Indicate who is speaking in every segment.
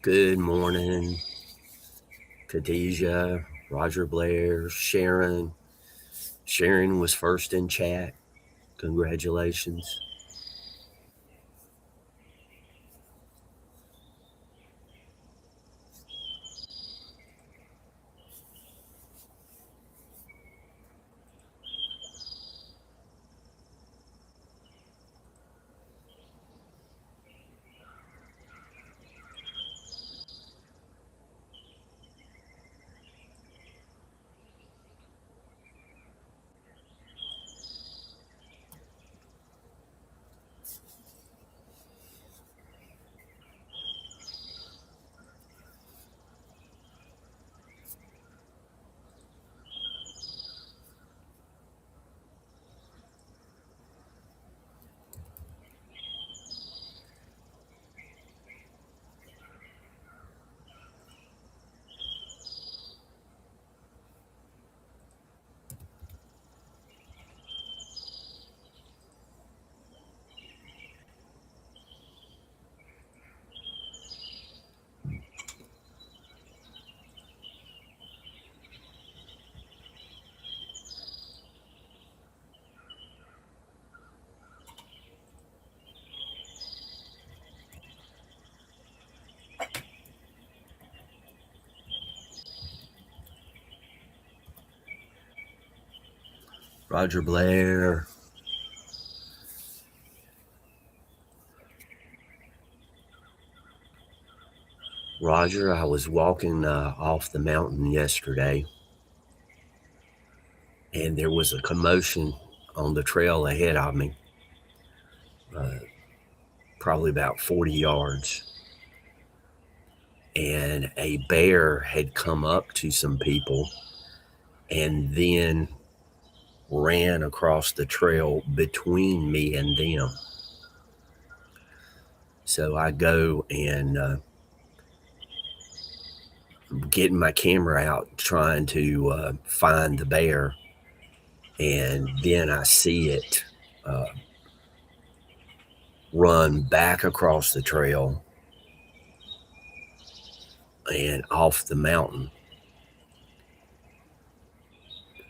Speaker 1: Good morning, Khadijah, Roger Blair, Sharon. Sharon was first in chat. Congratulations. Roger Blair. Roger, I was walking off the mountain yesterday, and there was a commotion on the trail ahead of me, uh, probably about 40 yards. And a bear had come up to some people and then ran across the trail between me and them. So I go and getting my camera out, trying to find the bear, and then I see it uh, run back across the trail and off the mountain.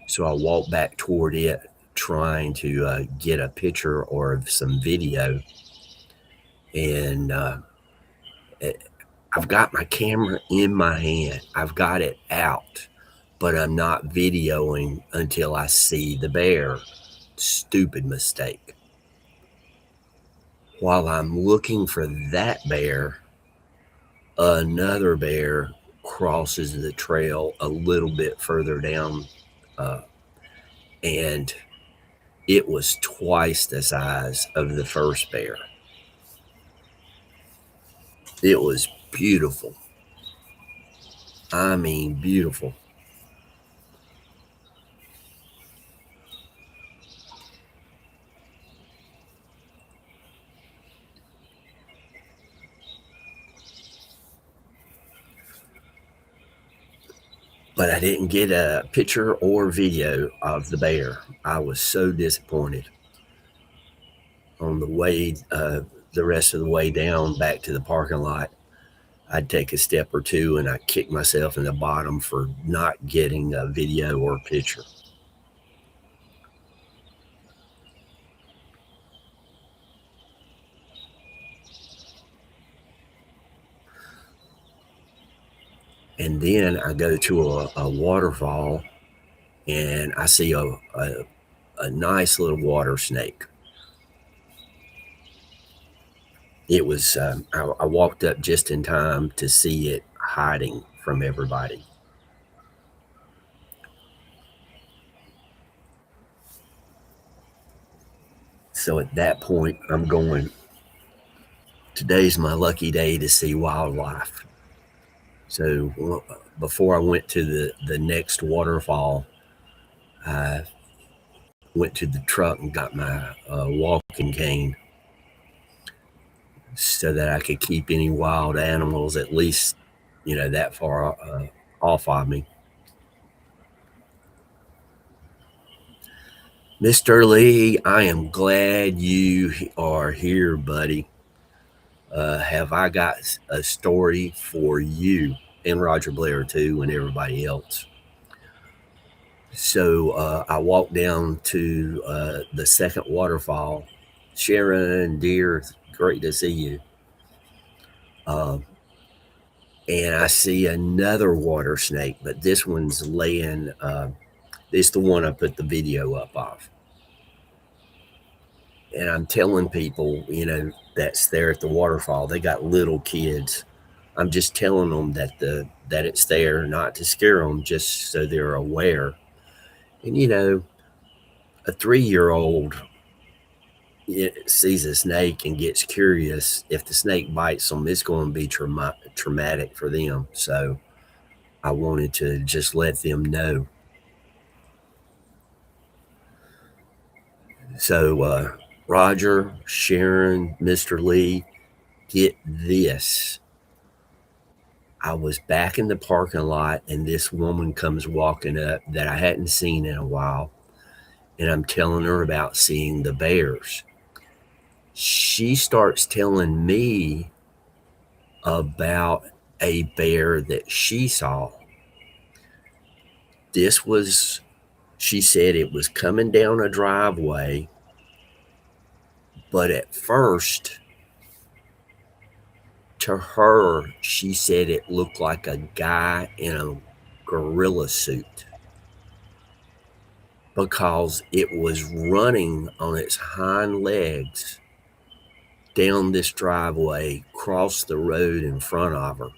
Speaker 1: So I walk back toward it, trying to get a picture or some video, and I've got my camera in my hand. I've got it out, but I'm not videoing until I see the bear. Stupid mistake. While I'm looking for that bear, another bear crosses the trail a little bit further down, uh, and it was twice the size of the first bear. It was beautiful. I mean, beautiful. But I didn't get a picture or video of the bear. I was so disappointed. On the way, the rest of the way down back to the parking lot, I'd take a step or two and I kick myself in the bottom for not getting a video or picture. And then I go to a waterfall and I see a nice little water snake. It was, I walked up just in time to see it hiding from everybody. So at that point, I'm going, today's my lucky day to see wildlife. So before I went to the next waterfall, I went to the truck and got my walking cane so that I could keep any wild animals at least, that far off of me. Mr. Lee, I am glad you are here, buddy. have I got a story for you and Roger Blair too, and everybody else. So I walked down to the second waterfall. Sharon, dear, great to see you. Uh, and I see another water snake, but this one's laying. It's the one I put the video up of. And I'm telling people, that's there at the waterfall. They got little kids. I'm just telling them that it's there, not to scare them, just so they're aware. And a 3-year-old sees a snake and gets curious. If the snake bites them, it's going to be traumatic for them. So I wanted to just let them know. So Roger, Sharon, Mr. Lee, get this. I was back in the parking lot and this woman comes walking up that I hadn't seen in a while. And I'm telling her about seeing the bears. She starts telling me about a bear that she saw. She said it was coming down a driveway, but at first, to her, she said it looked like a guy in a gorilla suit because it was running on its hind legs down this driveway, cross the road in front of her.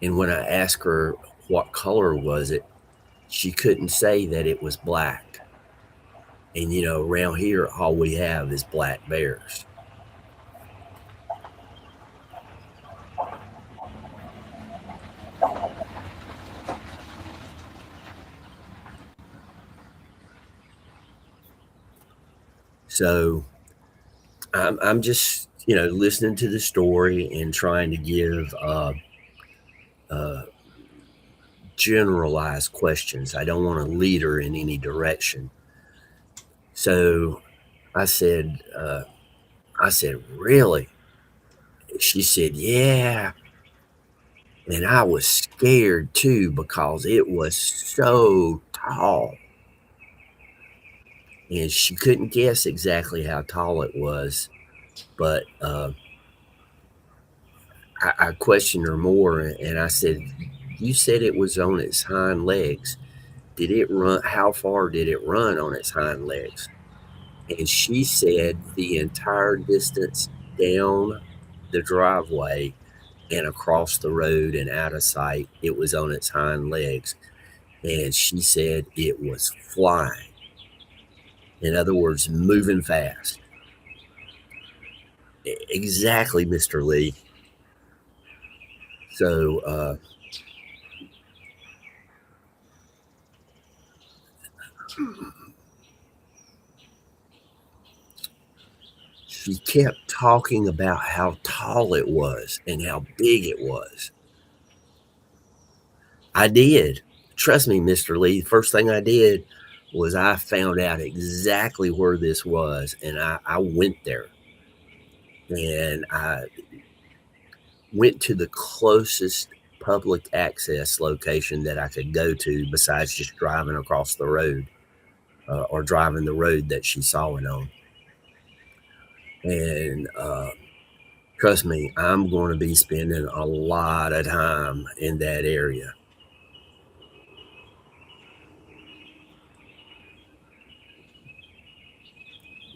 Speaker 1: And when I asked her what color was it, she couldn't say that it was black. And around here, all we have is black bears. So I'm just listening to the story and trying to give generalized questions. I don't want to lead her in any direction. So I said, really? She said, yeah. And I was scared too because it was so tall. And she couldn't guess exactly how tall it was, but I questioned her more and I said, you said it was on its hind legs. Did it run? How far did it run on its hind legs? And she said the entire distance down the driveway and across the road and out of sight, it was on its hind legs. And she said it was flying. In other words, moving fast. Exactly, Mr. Lee. So she kept talking about how tall it was and how big it was. I did. Trust me, Mr. Lee. The first thing I did was I found out exactly where this was, and I went there. And I went to the closest public access location that I could go to besides just driving across the road or driving the road that she saw it on. And trust me, I'm going to be spending a lot of time in that area.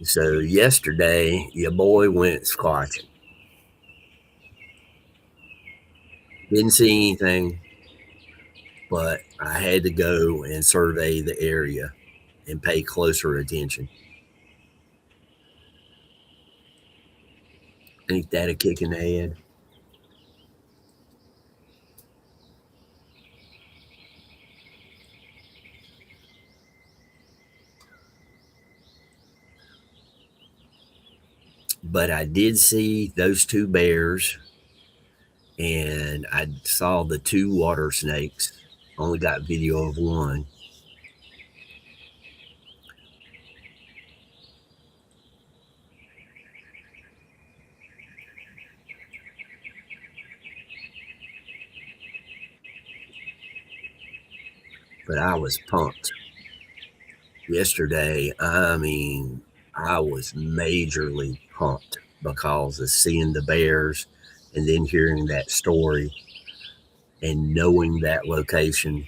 Speaker 1: So yesterday, your boy went squatching. Didn't see anything, but I had to go and survey the area and pay closer attention. Ain't that a kick in the head? But I did see those two bears and I saw the two water snakes. Only got video of one. but I was pumped. Yesterday, I mean, I was majorly pumped because of seeing the bears and then hearing that story and knowing that location.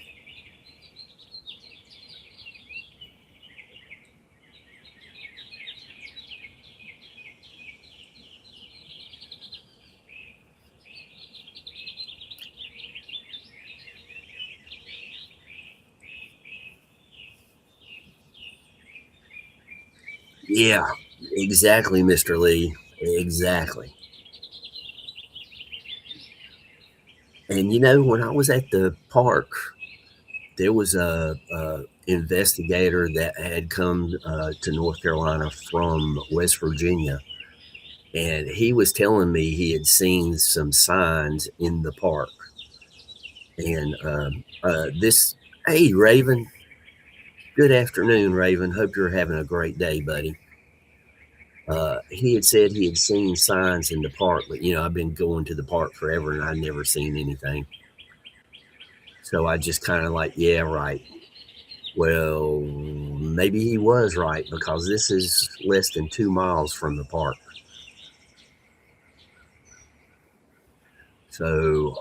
Speaker 1: Yeah, exactly, Mr. Lee. Exactly. And when I was at the park, there was a investigator that had come to North Carolina from West Virginia, and he was telling me he had seen some signs in the park. And this, hey, Raven, good afternoon, Raven. Hope you're having a great day, buddy. He had said he had seen signs in the park, but I've been going to the park forever and I'd never seen anything. So I just kind of like, yeah, right. Well, maybe he was right because this is less than 2 miles from the park. So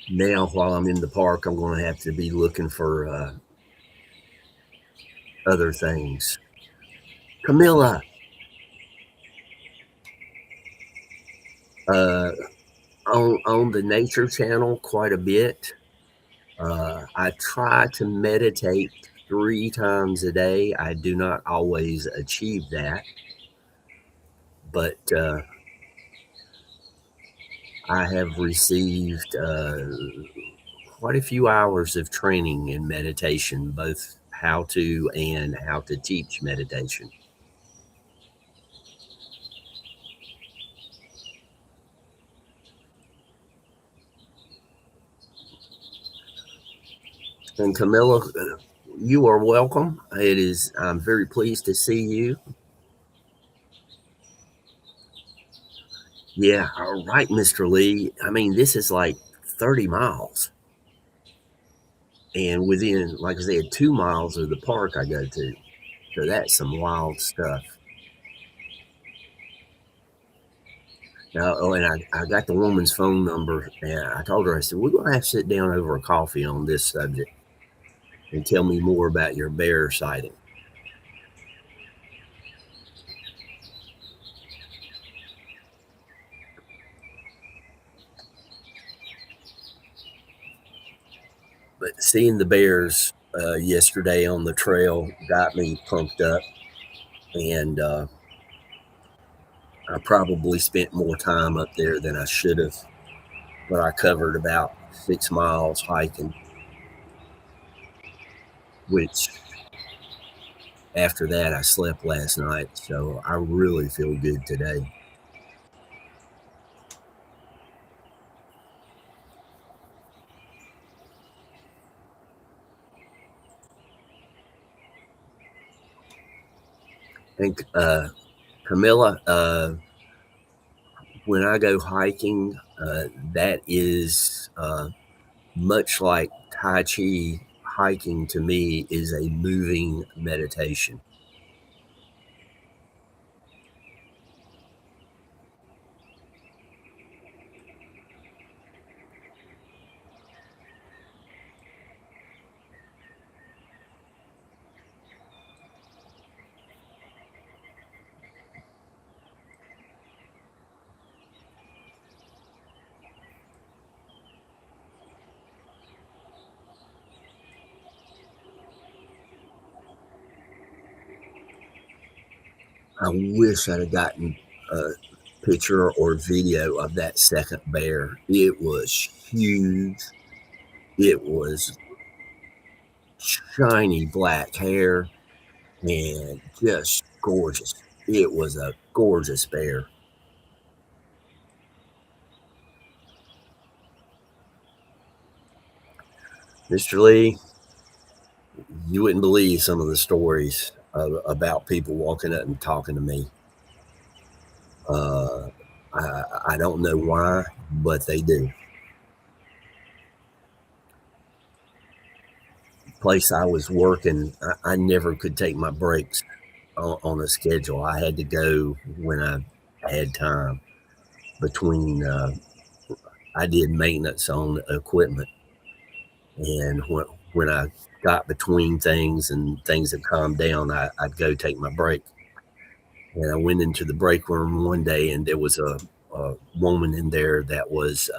Speaker 1: now, while I'm in the park, I'm going to have to be looking for other things. Camilla, uh, on the Nature Channel quite a bit. I try to meditate 3 times a day. I do not always achieve that, but I have received quite a few hours of training in meditation, both how to and how to teach meditation. And Camilla, you are welcome. I'm very pleased to see you. Yeah, all right, Mr. Lee. I mean, this is like 30 miles. And within, like I said, 2 miles of the park I go to. So that's some wild stuff. Now, and I got the woman's phone number, and I told her, I said, we're going to have to sit down over a coffee on this subject and tell me more about your bear sighting. But seeing the bears yesterday on the trail got me pumped up, and I probably spent more time up there than I should have, but I covered about 6 miles hiking, which after that I slept last night, so I really feel good today. And Camilla, when I go hiking, that is much like Tai Chi. Hiking to me is a moving meditation. I wish I'd have gotten a picture or video of that second bear. It was huge. It was shiny black hair and just gorgeous. It was a gorgeous bear. Mr. Lee, you wouldn't believe some of the stories about people walking up and talking to me. Uh, I don't know why, but they do. place I was working, I never could take my breaks on a schedule. I had to go when I had time between. I did maintenance on equipment, and when I got between things and things had calmed down, I'd go take my break. And I went into the break room one day, and there was a woman in there that was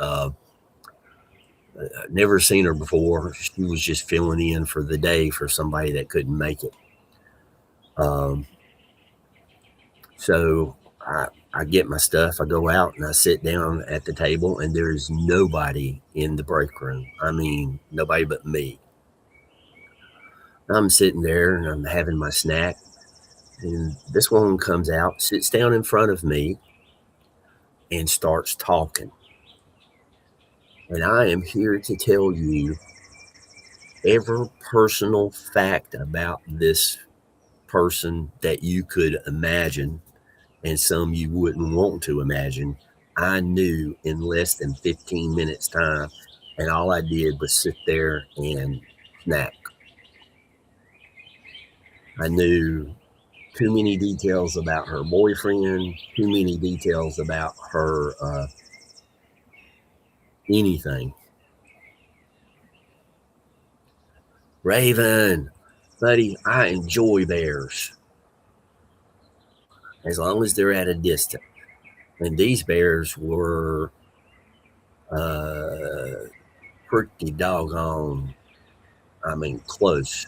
Speaker 1: never seen her before. She was just filling in for the day for somebody that couldn't make it. Um, so I get my stuff, I go out and I sit down at the table, and there's nobody in the break room. I mean, nobody but me. I'm sitting there and I'm having my snack, and this woman comes out, sits down in front of me, and starts talking. And I am here to tell you every personal fact about this person that you could imagine, and some you wouldn't want to imagine. I knew in less than 15 minutes' time, and all I did was sit there and snack. I knew too many details about her boyfriend, too many details about her anything. Raven, buddy, I enjoy bears as long as they're at a distance. And these bears were uh, pretty doggone, I mean, close.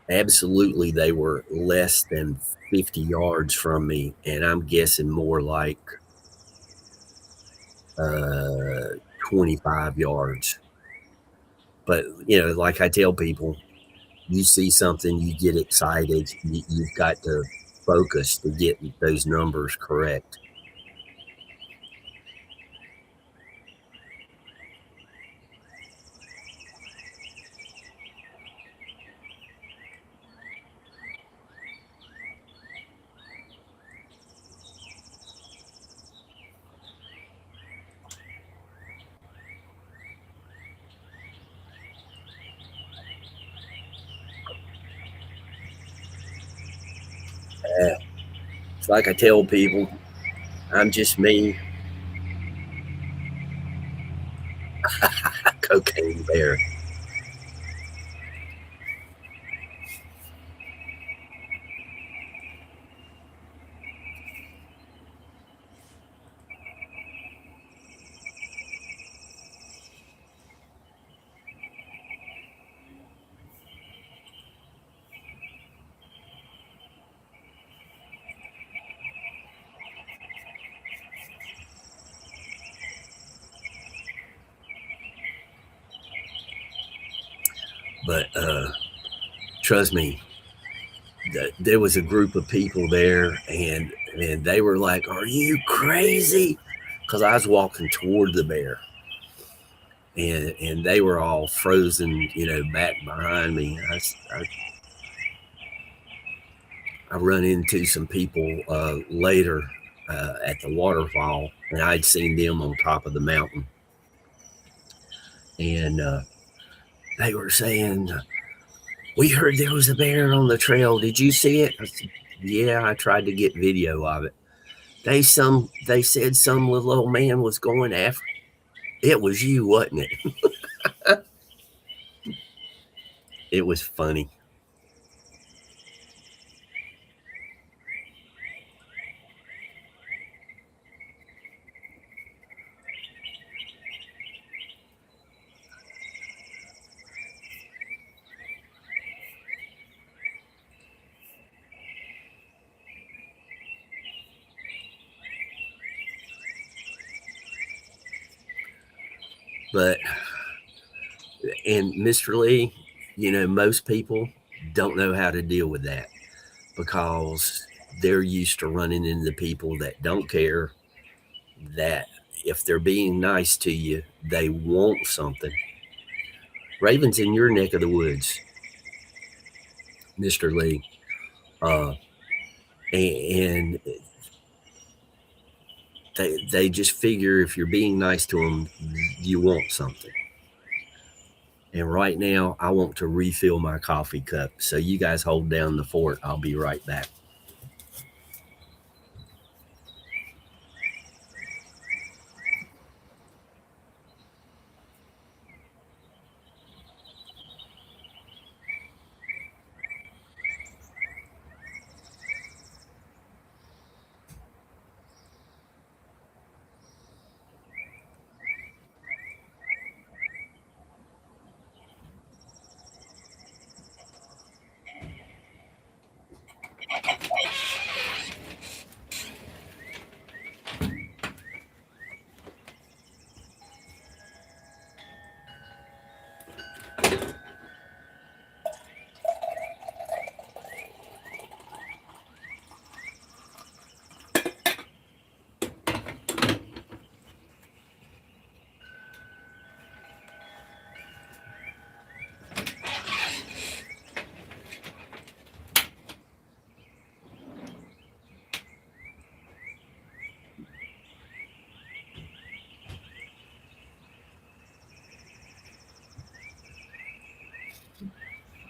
Speaker 1: Absolutely, they were less than 50 yards from me, and I'm guessing more like uh, 25 yards. But, like I tell people, you see something, you get excited, you've got to focus to get those numbers correct. Uh, it's like I tell people, I'm just me, a cocaine bear. But trust me, there was a group of people there, and they were like, "Are you crazy?" Because I was walking toward the bear, and they were all frozen, back behind me. I run into some people later at the waterfall, and I'd seen them on top of the mountain, and they were saying, "We heard there was a bear on the trail. Did you see it?" I said, "Yeah, I tried to get video of it." They said some little old man was going after. It was you, wasn't it? It was funny. But and Mr. Lee, most people don't know how to deal with that because they're used to running into people that don't care, that if they're being nice to you, they want something. Raven's in your neck of the woods, Mr. Lee. Uh, and they just figure if you're being nice to them, you want something. And right now, I want to refill my coffee cup. So you guys hold down the fort. I'll be right back.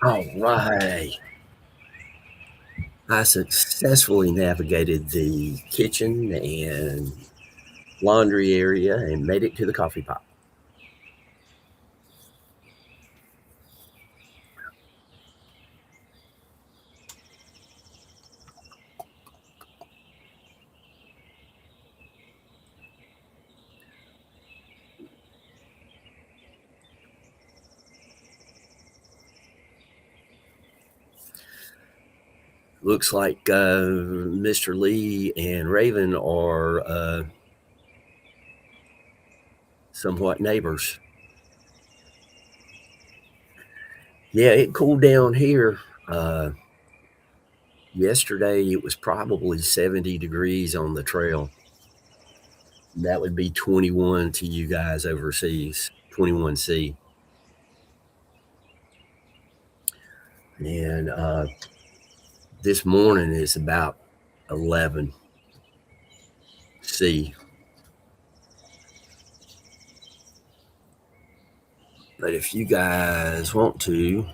Speaker 1: All right. I successfully navigated the kitchen and laundry area and made it to the coffee pot. Looks like Mr. Lee and Raven are somewhat neighbors. Yeah, it cooled down here. Uh, Yesterday, it was probably 70 degrees on the trail. That would be 21 to you guys overseas, 21C. And this morning is about 11C. But if you guys want to,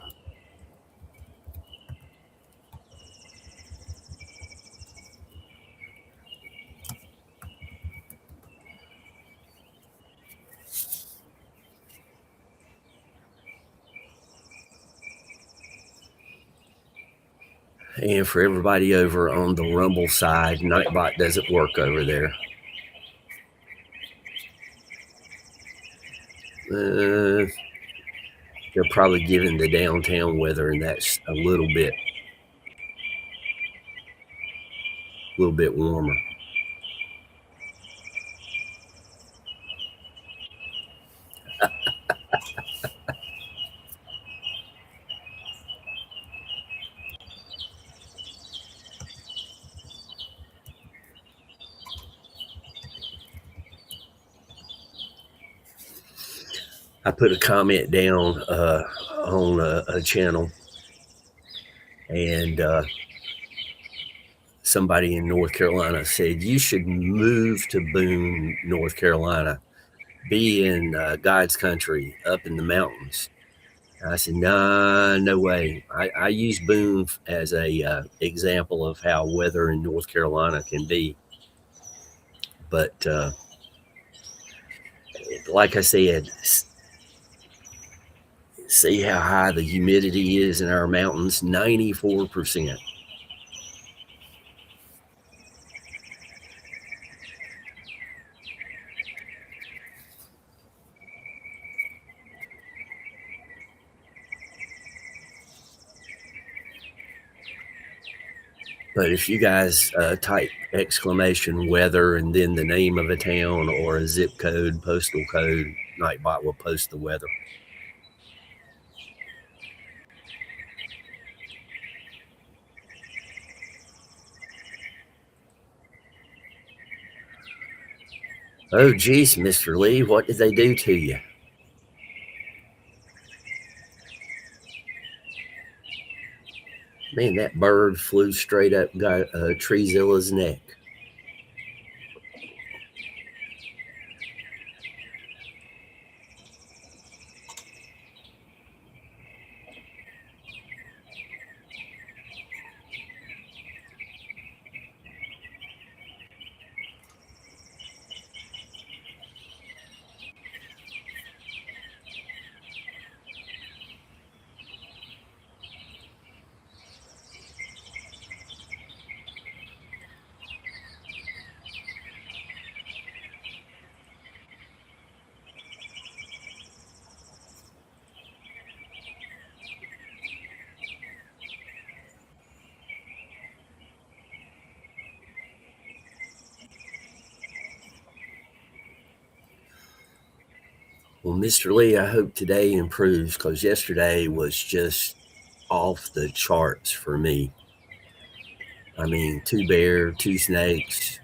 Speaker 1: and for everybody over on the Rumble side, Nightbot doesn't work over there. They're probably giving the downtown weather, and that's a little bit warmer. I put a comment down on a channel, and somebody in North Carolina said you should move to Boone, North Carolina, be in God's country up in the mountains. And I said, nah, no way. I use Boone as a example of how weather in North Carolina can be. But like I said, see how high the humidity is in our mountains, 94%. But if you guys type exclamation weather and then the name of a town or a zip code, postal code, Nightbot will post the weather. Oh, geez, Mr. Lee, what did they do to you? Man, that bird flew straight up, got Treezilla's neck. Well, Mr. Lee, I hope today improves because yesterday was just off the charts for me. I mean, two bear, two snakes,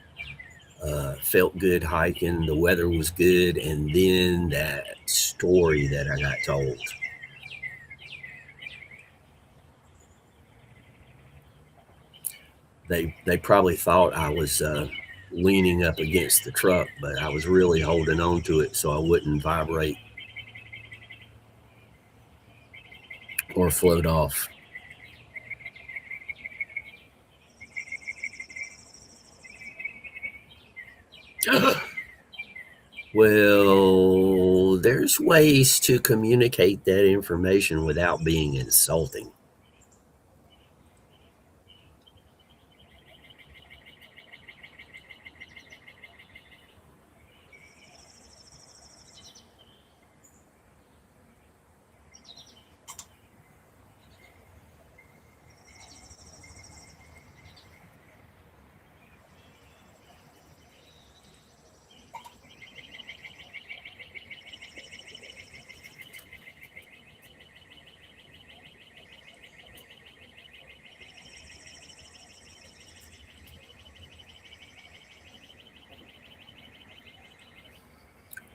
Speaker 1: felt good hiking. The weather was good. And then that story that I got told. They probably thought I was leaning up against the truck, but I was really holding on to it so I wouldn't vibrate or float off. Well, there's ways to communicate that information without being insulting.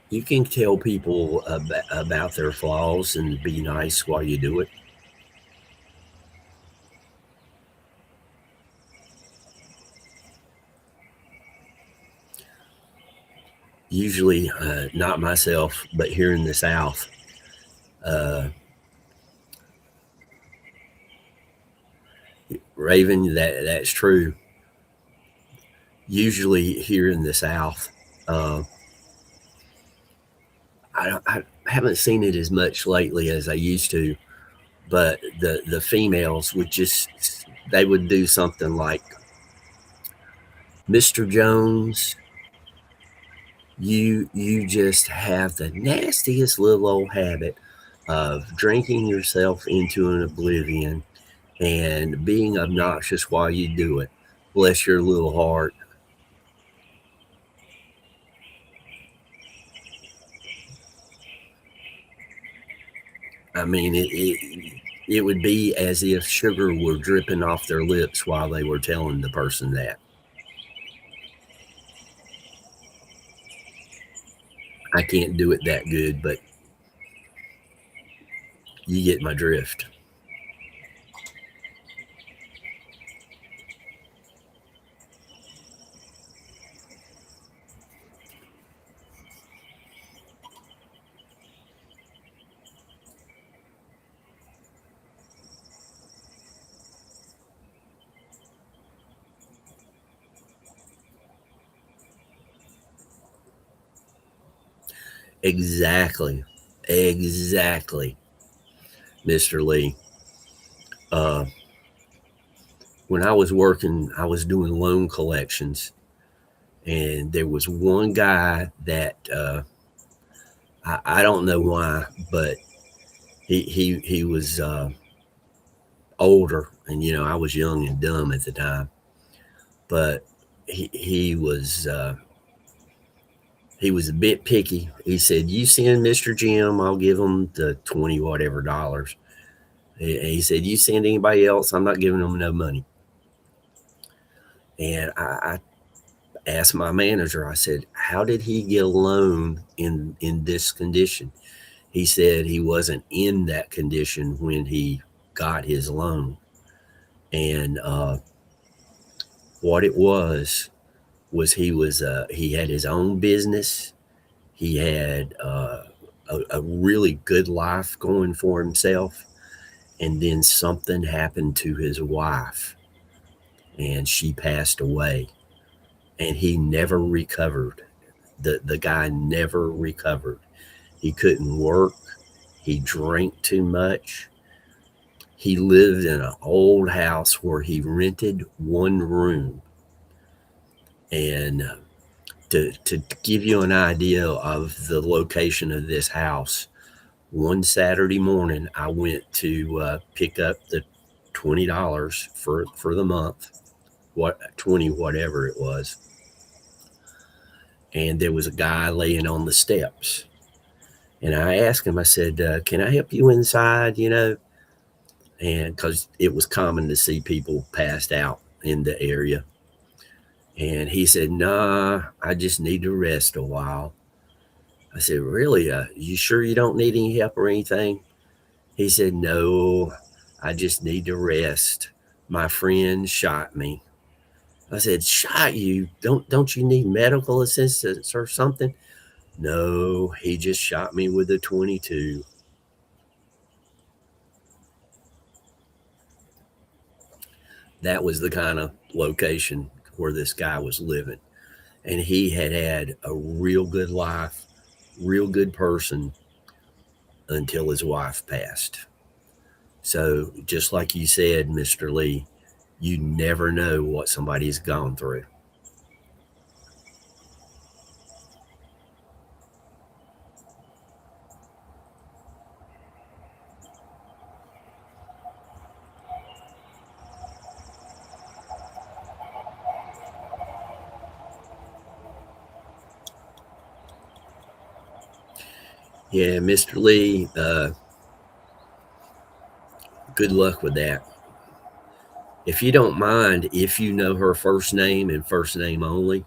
Speaker 1: You can tell people about their flaws and be nice while you do it. Usually, not myself, but here in the South, uh, Raven, that's true. Usually, here in the South, uh, I haven't seen it as much lately as I used to, but the females would just they would do something like, Mr. Jones, you just have the nastiest little old habit of drinking yourself into an oblivion and being obnoxious while you do it. Bless your little heart. I mean, it would be as if sugar were dripping off their lips while they were telling the person that. I can't do it that good, but you get my drift. Exactly. Exactly, Mr. Lee. Uh, when I was working, I was doing loan collections, and there was one guy that I don't know why, but he was older, and I was young and dumb at the time, but he was a bit picky. He said, "You send Mister Jim, I'll give him the 20 whatever dollars." He said, "You send anybody else, I'm not giving them no money." And I asked my manager, I said, "How did he get a loan in this condition?" He said he wasn't in that condition when he got his loan. And what it was he had his own business. He had a really good life going for himself. And then something happened to his wife, and she passed away. And he never recovered. The guy never recovered. He couldn't work. He drank too much. He lived in an old house where he rented one room. And to give you an idea of the location of this house, one Saturday morning, I went to pick up the $20 for the month, 20 whatever it was, and there was a guy laying on the steps, And I asked him, I said, can I help you inside, And because it was common to see people passed out in the area. And he said, nah, I just need to rest a while. I said, really? You sure you don't need any help or anything? He said, no, I just need to rest. My friend shot me. I said, shot you? Don't you need medical assistance or something? No, he just shot me with a 22. That was the kind of location where this guy was living. And he had had a real good life, real good person until his wife passed. So, just like you said, Mr. Lee, you never know what somebody's gone through. Yeah, Mr. Lee, good luck with that. If you don't mind, if you know her first name and first name only,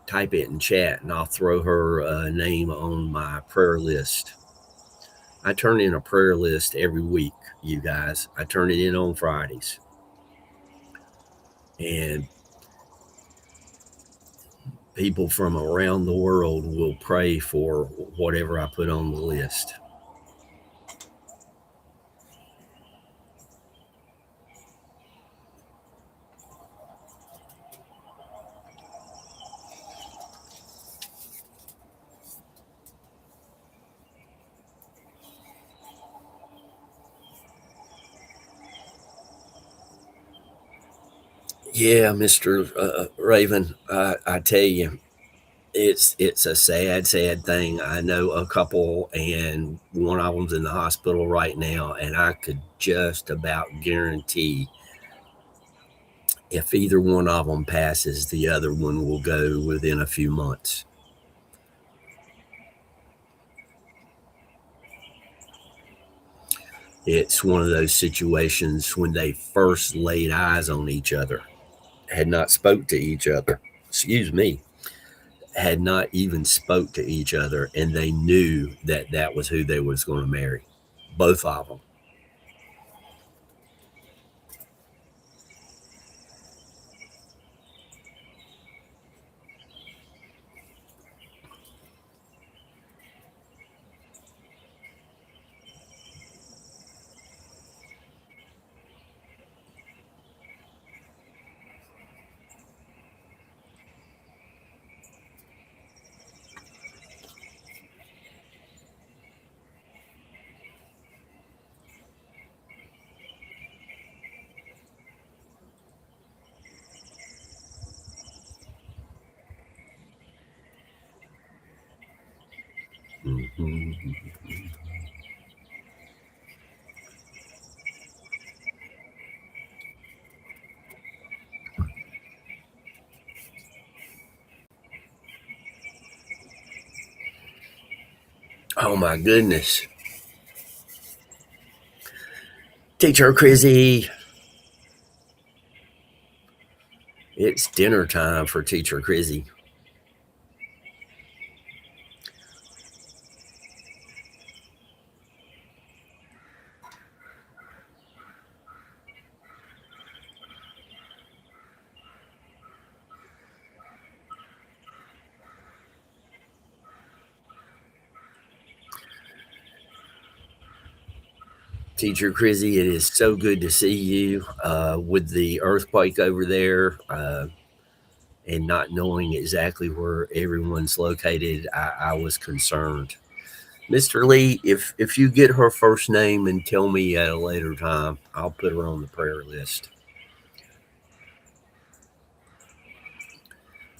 Speaker 1: type it in chat and I'll throw her name on my prayer list. I turn in a prayer list every week, you guys. I turn it in on Fridays. And people from around the world will pray for whatever I put on the list. Yeah, Mr. Raven, I tell you, it's a sad thing. I know a couple, and one of them's in the hospital right now, and I could just about guarantee if either one of them passes, the other one will go within a few months. It's one of those situations when they first laid eyes on each other, had not spoke to each other. Excuse me, had not even spoke to each other, and they knew that that was who they was going to marry, both of them. Mm-hmm. Oh my goodness, Teacher Chrissy, it's dinner time for Teacher Chrissy. Teacher Chrissy, it is so good to see you. With the earthquake over there, and not knowing exactly where everyone's located, I was concerned. Mr. Lee, if you get her first name and tell me at a later time, I'll put her on the prayer list.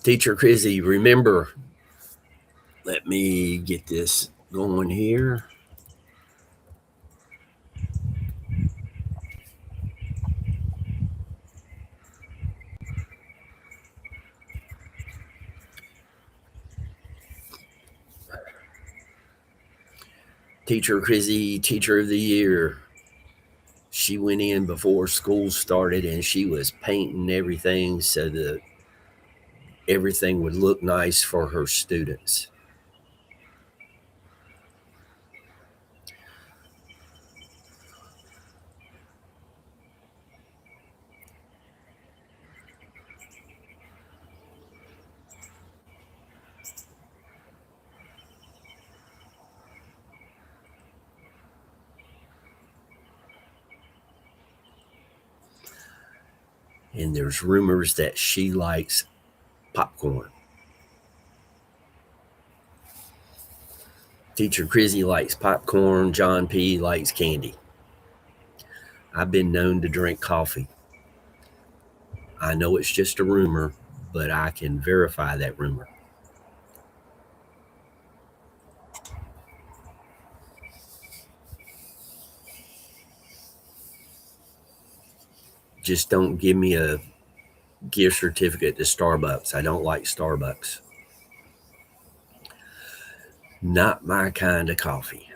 Speaker 1: Teacher Chrissy, remember, let me get this going here. Teacher Chrissy, Teacher of the Year. She went in before school started and she was painting everything so that everything would look nice for her students. And there's rumors that she likes popcorn. Teacher Chrissy likes popcorn. John P. likes candy. I've been known to drink coffee. I know it's just a rumor, but I can verify that rumor. Just don't give me a gift certificate to Starbucks. I don't like Starbucks. Not my kind of coffee.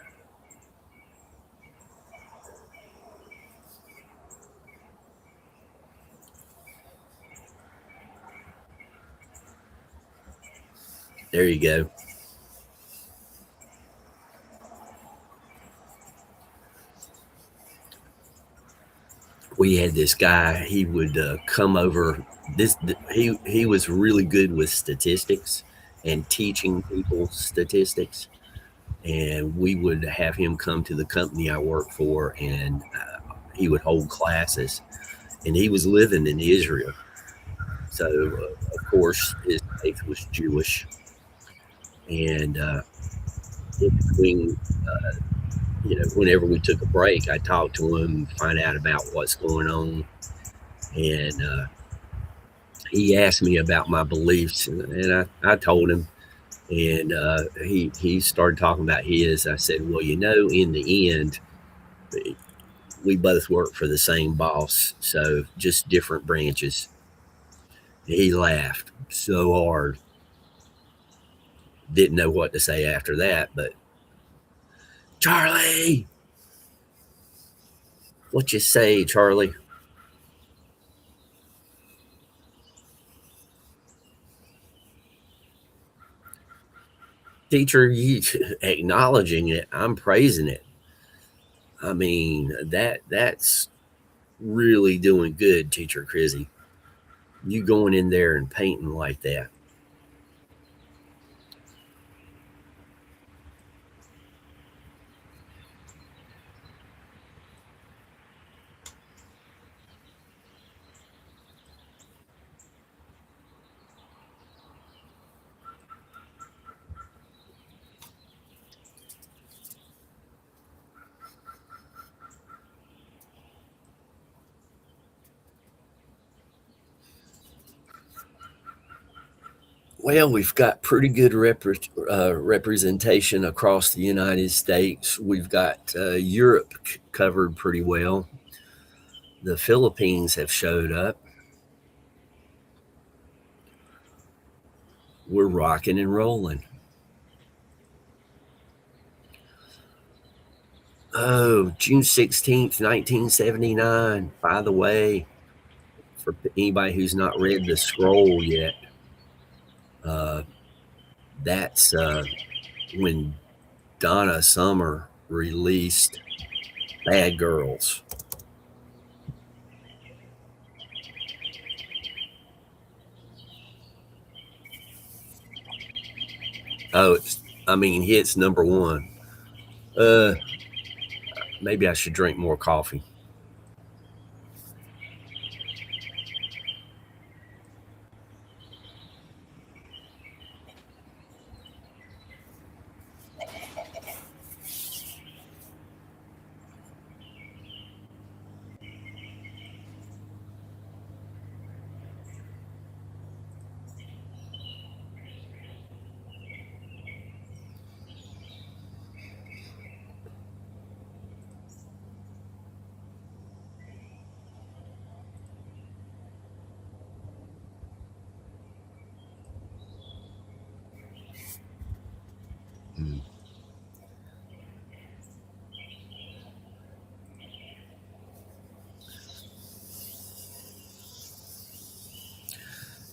Speaker 1: There you go. We had this guy. He would come over. He was really good with statistics and teaching people statistics. And we would have him come to the company I work for, and he would hold classes. And he was living in Israel, so of course his faith was Jewish. And in between, whenever we took a break, I talked to him, find out about what's going on, and he asked me about my beliefs, and I told him, and he started talking about his. I said, well, in the end, we both work for the same boss, so just different branches. He laughed so hard, didn't know what to say after that, but Charlie, what you say, Charlie? Teacher, you acknowledging it, I'm praising it. I mean, that's really doing good, Teacher Chrissy. You going in there and painting like that. Well, we've got pretty good representation across the United States. We've got Europe covered pretty well. The Philippines have showed up. We're rocking and rolling. Oh, June 16th, 1979. By the way, for anybody who's not read the scroll yet, uh, that's when Donna Summer released Bad Girls. Oh, hits number one. Uh, Maybe I should drink more coffee.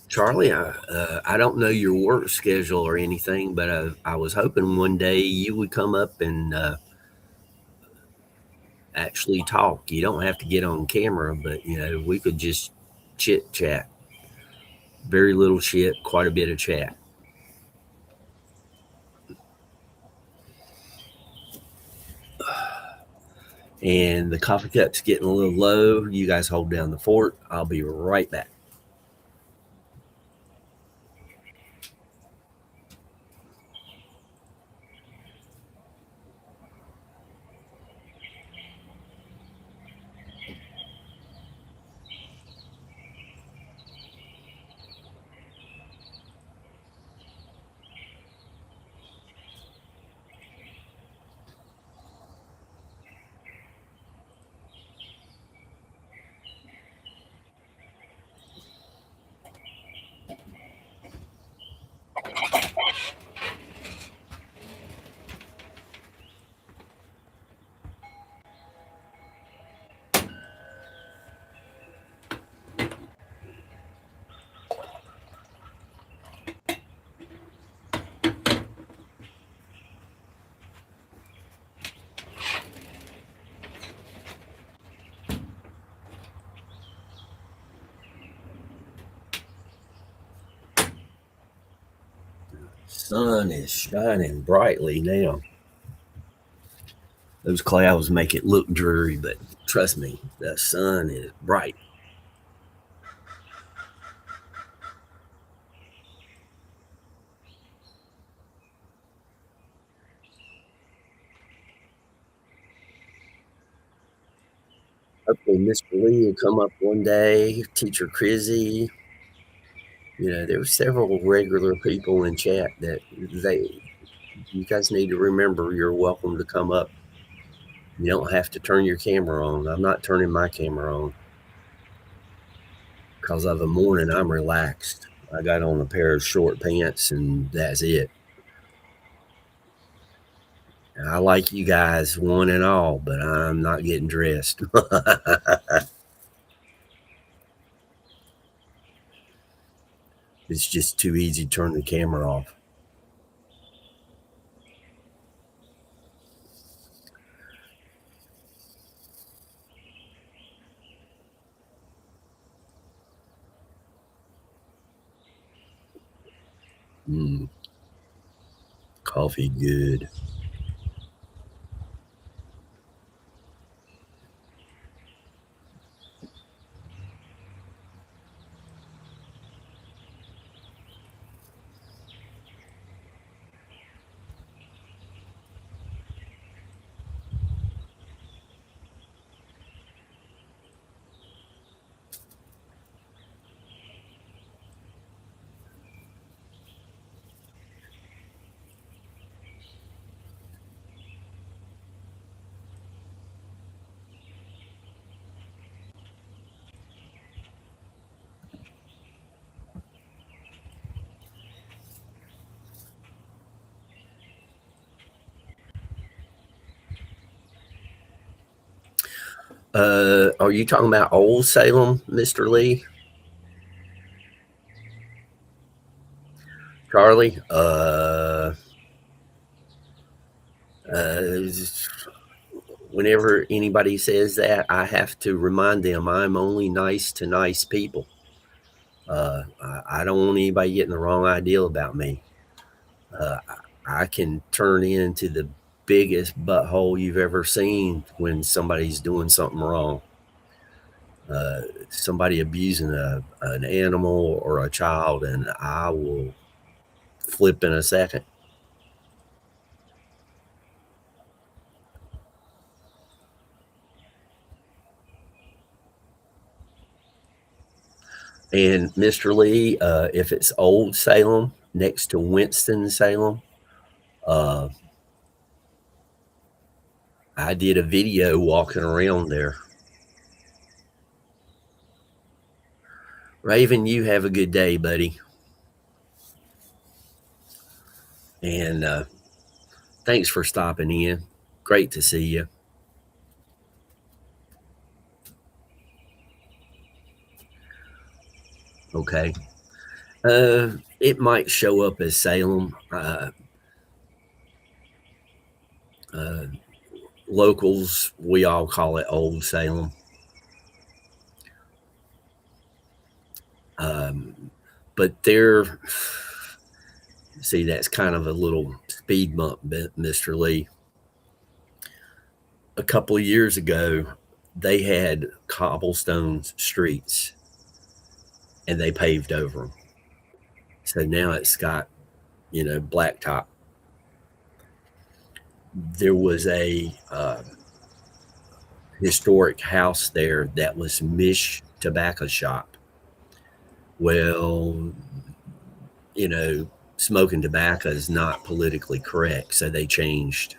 Speaker 1: Charlie, I don't know your work schedule or anything, but I was hoping one day you would come up and actually talk. You don't have to get on camera, but we could just chit chat. Very little shit, quite a bit of chat. And the coffee cup's getting a little low. You guys hold down the fort. I'll be right back. Sun is shining brightly now. Those clouds make it look dreary, but trust me, the sun is bright. Hopefully, Mr. Lee will come up one day. Teacher Crizzy. There were several regular people in chat that they. You guys need to remember you're welcome to come up. You don't have to turn your camera on. I'm not turning my camera on because of the morning. I'm relaxed. I got on a pair of short pants and that's it. And I like you guys one and all, but I'm not getting dressed. It's just too easy to turn the camera off. Mm, coffee good. Are you talking about Old Salem, Mr. Lee? Charlie? Uh, Whenever anybody says that, I have to remind them I'm only nice to nice people. I don't want anybody getting the wrong idea about me. I can turn into the biggest butthole you've ever seen when somebody's doing something wrong. Somebody abusing an animal or a child, and I will flip in a second. And Mr. Lee, if it's Old Salem next to Winston Salem, uh, I did a video walking around there. Raven, you have a good day, buddy. And thanks for stopping in. Great to see you. Okay. It might show up as Salem. Uh, Locals, we all call it Old Salem. Um, but there, see, that's kind of a little speed bump, Mr. Lee. A couple of years ago, they had cobblestone streets and they paved over them. So now it's got, blacktop. There was a historic house there that was Mish Tobacco Shop. Well, you know, smoking tobacco is not politically correct, so they changed.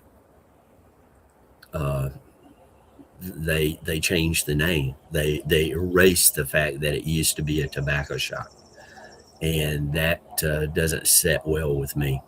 Speaker 1: Uh, they changed the name. They erased the fact that it used to be a tobacco shop, and that doesn't set well with me.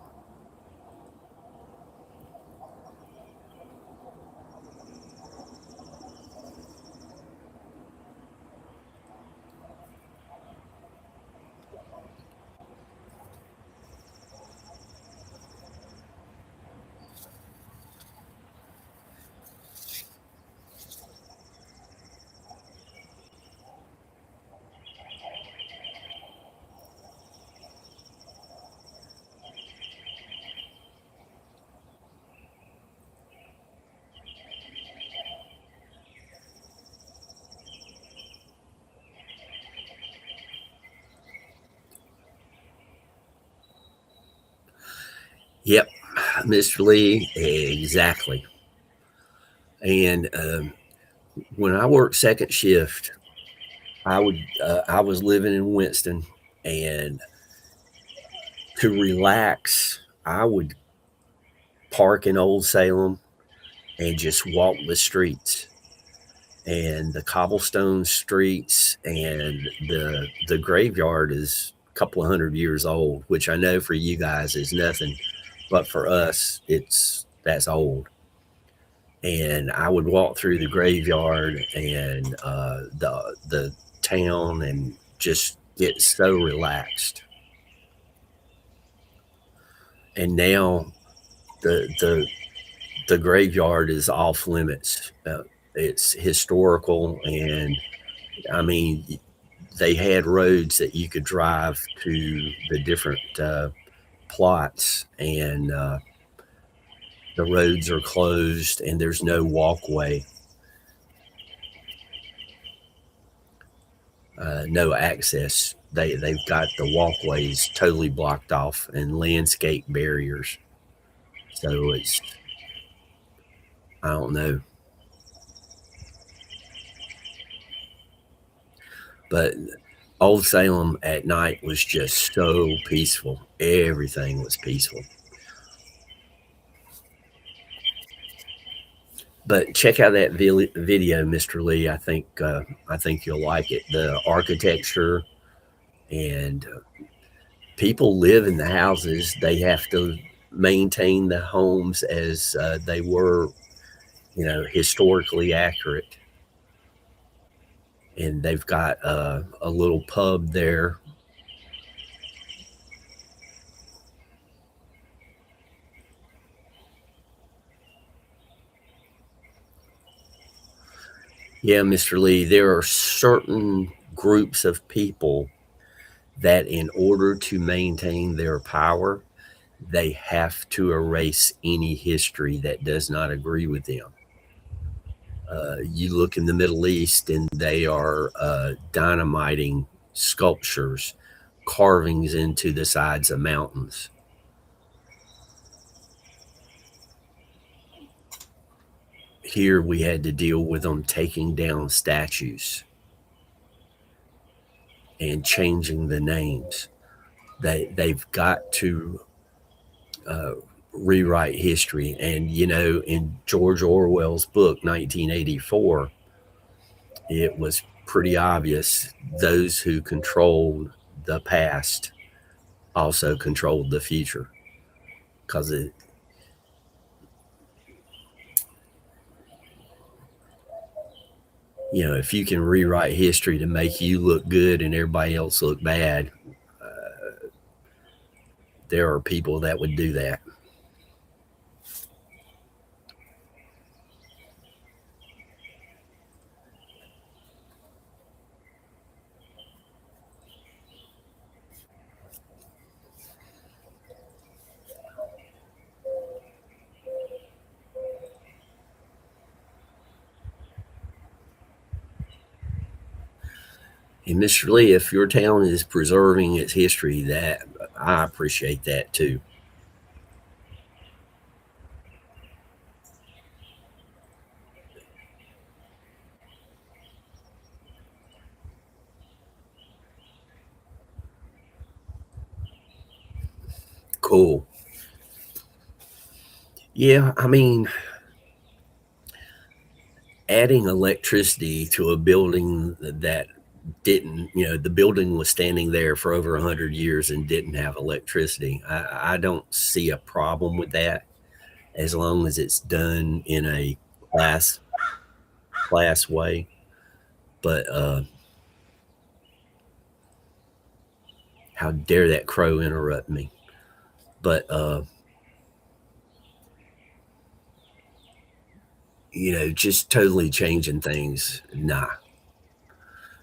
Speaker 1: Yep, Mr. Lee, exactly. And when I worked second shift, I was living in Winston, and to relax, I would park in Old Salem and just walk the streets and the cobblestone streets, and the graveyard is a couple of 100 years old, which I know for you guys is nothing, but for us that's old. And I would walk through the graveyard and the town and just get so relaxed. And now the the graveyard is off limits. It's historical, and I mean, they had roads that you could drive to the different plots, and the roads are closed, and there's no walkway, no access. They've got the walkways totally blocked off and landscape barriers. So it's, I don't know, but Old Salem at night was just so peaceful. Everything was peaceful. But check out that video, Mr. Lee. I think you'll like it. The architecture, and people live in the houses. They have to maintain the homes as they were, historically accurate. And they've got a little pub there. Yeah, Mr. Lee, there are certain groups of people that, in order to maintain their power, they have to erase any history that does not agree with them. You look in the Middle East, and they are dynamiting sculptures, carvings into the sides of mountains. Here we had to deal with them taking down statues and changing the names. They've got to uh, rewrite history. And in George Orwell's book 1984, it was pretty obvious those who controlled the past also controlled the future, because if you can rewrite history to make you look good and everybody else look bad, there are people that would do that. And Mr. Lee, if your town is preserving its history, that I appreciate that too. Cool. Yeah, I mean, adding electricity to a building that didn't, the building was standing there for over 100 years and didn't have electricity. I don't see a problem with that as long as it's done in a class class way. But how dare that crow interrupt me? But just totally changing things. Nah.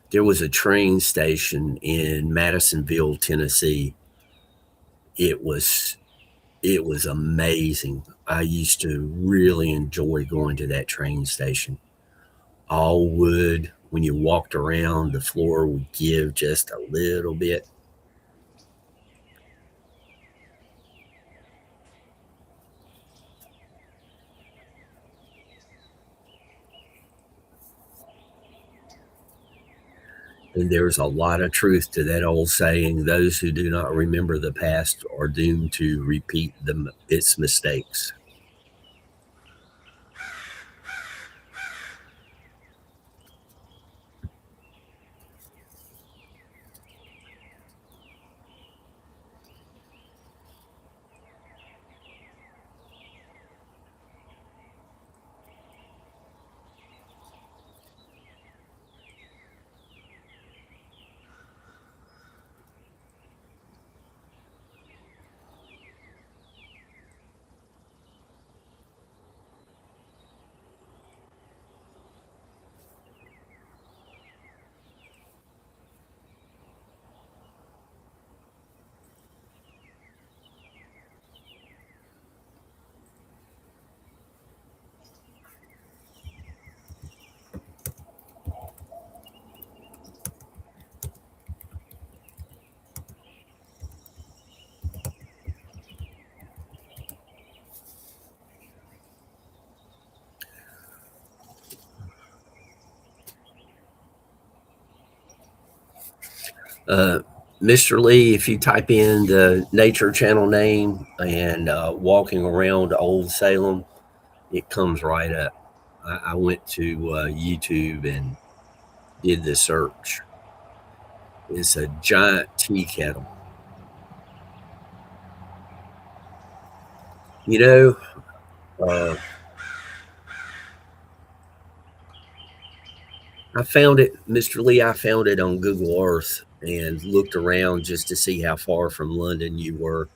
Speaker 1: There was a train station in Madisonville, Tennessee. It was amazing. I used to really enjoy going to that train station. All wood. When you walked around, the floor would give just a little bit. And there's a lot of truth to that old saying, those who do not remember the past are doomed to repeat its mistakes. Uh, Mr. Lee, if you type in the Nature Channel name and walking around Old Salem, it comes right up. I went to YouTube and did the search. It's a giant tea kettle. You know, uh, I found it, Mr. Lee. I found it on Google Earth and looked around just to see how far from London you were.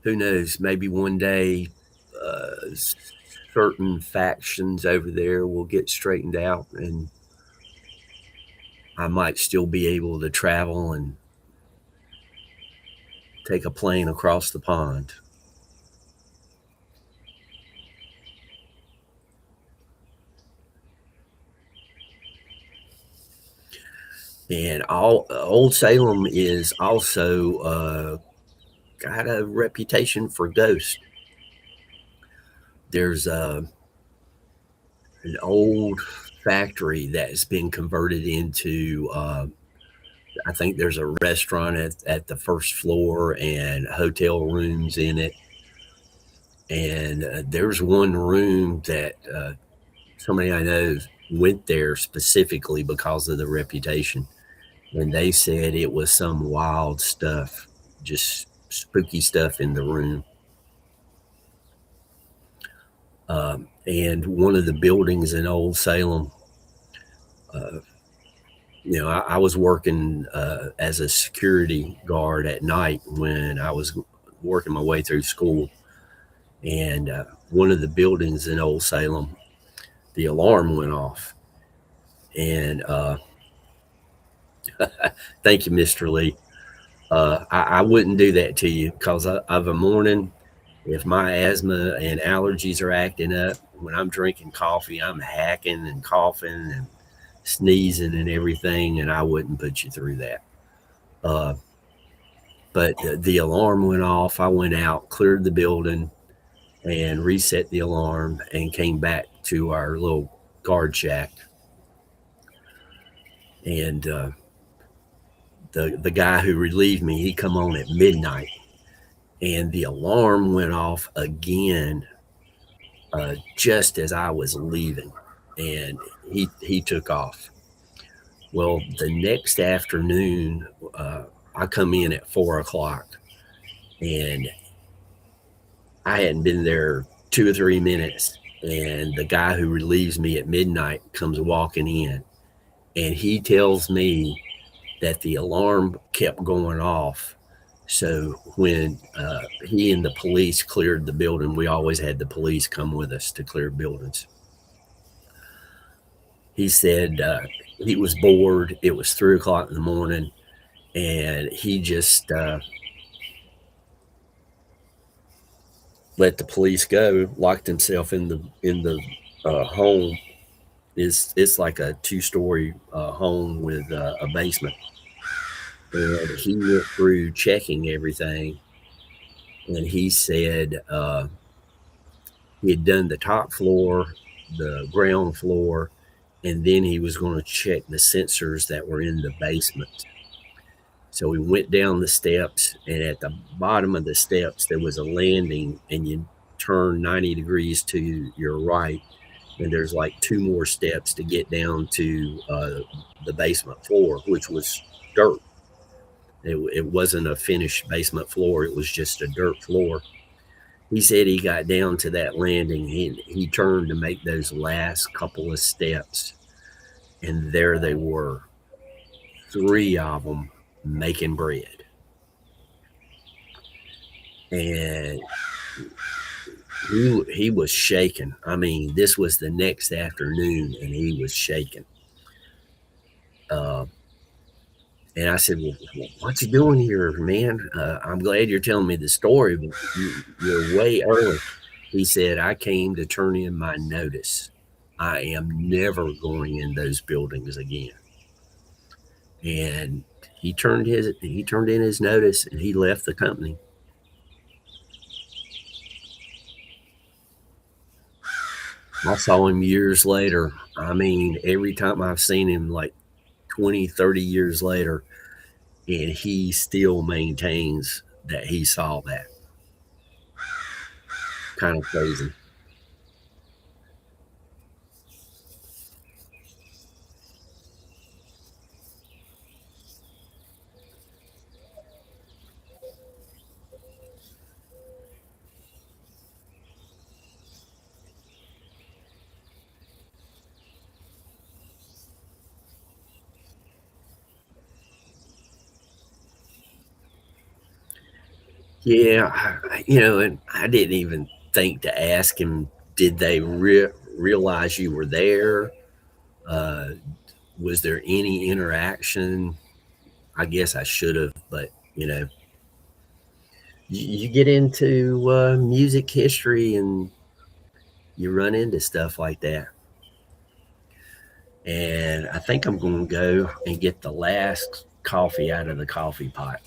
Speaker 1: Who knows? Maybe one day, certain factions over there will get straightened out, and I might still be able to travel and take a plane across the pond. And Old Salem is also got a reputation for ghosts. There's an old factory that has been converted into. I think there's a restaurant at the first floor and hotel rooms in it. And there's one room that somebody I know went there specifically because of the reputation. And they said it was some wild stuff, just spooky stuff in the room. And one of the buildings in Old Salem, uh, I was working as a security guard at night when I was working my way through school. And one of the buildings in Old Salem, the alarm went off. And thank you, Mr. Lee. I wouldn't do that to you because of a morning, if my asthma and allergies are acting up, when I'm drinking coffee, I'm hacking and coughing and sneezing and everything, and I wouldn't put you through that. Uh, but the alarm went off. I went out, cleared the building, and reset the alarm, and came back to our little guard shack. And the guy who relieved me, he come on at midnight, and the alarm went off again just as I was leaving, and he took off. Well, the next afternoon, I come in at 4 o'clock, and I hadn't been there 2 or 3 minutes, and the guy who relieves me at midnight comes walking in, and he tells me that the alarm kept going off. So when he and the police cleared the building, we always had the police come with us to clear buildings. He said he was bored. It was 3 o'clock in the morning, and he just let the police go. Locked himself in the home. It's like a 2-story home with a basement, and he went through checking everything, and he said he had done the top floor, the ground floor, and then he was going to check the sensors that were in the basement. So we went down the steps, and at the bottom of the steps, there was a landing, and you turn 90 degrees to your right, and there's like 2 more steps to get down to the basement floor, which was dirt. It wasn't a finished basement floor, it was just a dirt floor. He said he got down to that landing, he turned to make those last couple of steps, and there they were, 3 of them making bread. And he was shaking. I mean, this was the next afternoon, and he was shaking. Uh, and I said, "Well, what you doing here, man? I'm glad you're telling me the story, but you're way early." He said, "I came to turn in my notice. I am never going in those buildings again." And he turned in his notice, and he left the company. I saw him years later. I mean, every time I've seen him, like 20, 30 years later, and he still maintains that he saw that. Kind of crazy. Yeah, and I didn't even think to ask him, did they realize you were there? Uh, was there any interaction? I guess I should have, but you get into music history and you run into stuff like that. And I think I'm going to go and get the last coffee out of the coffee pot.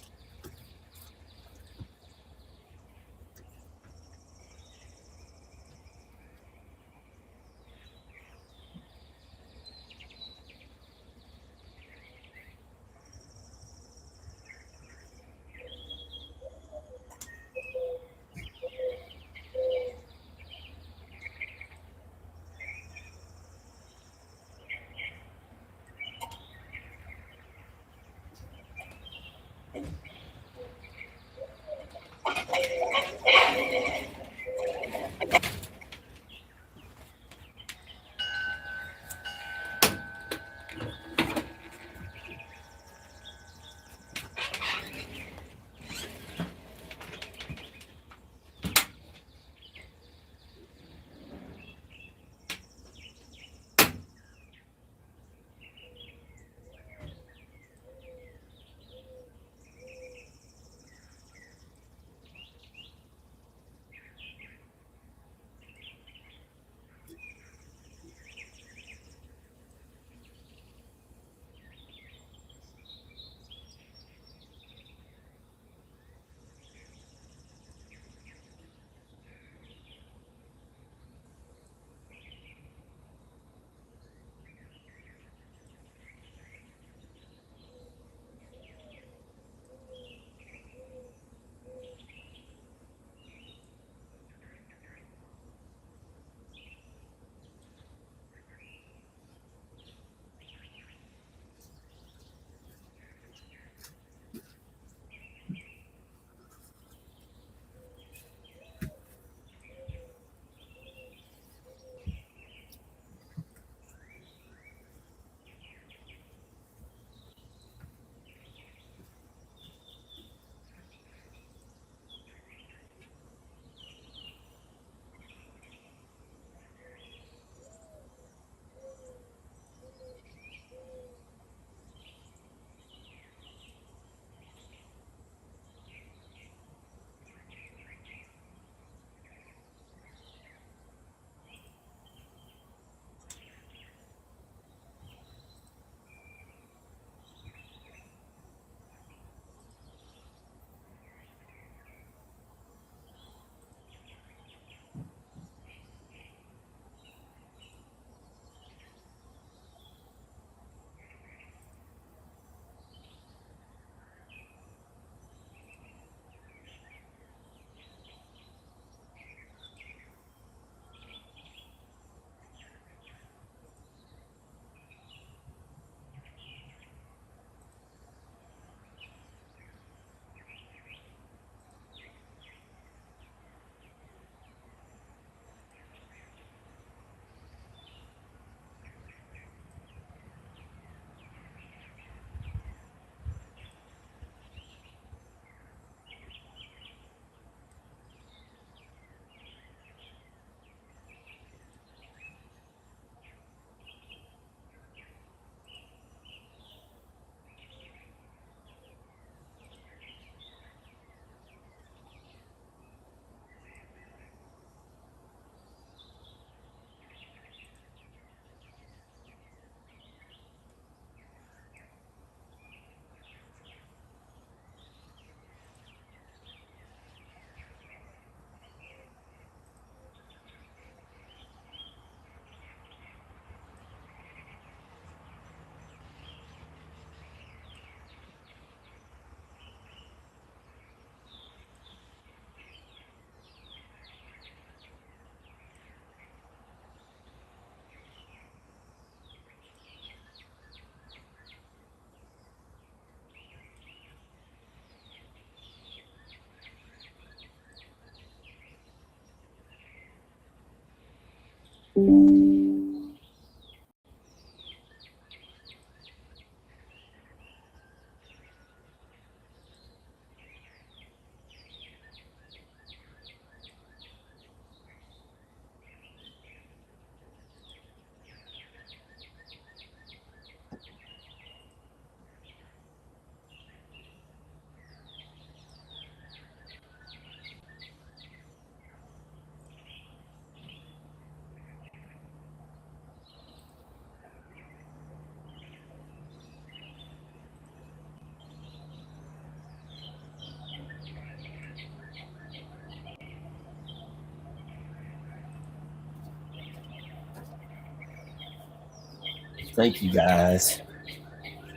Speaker 1: Thank you guys.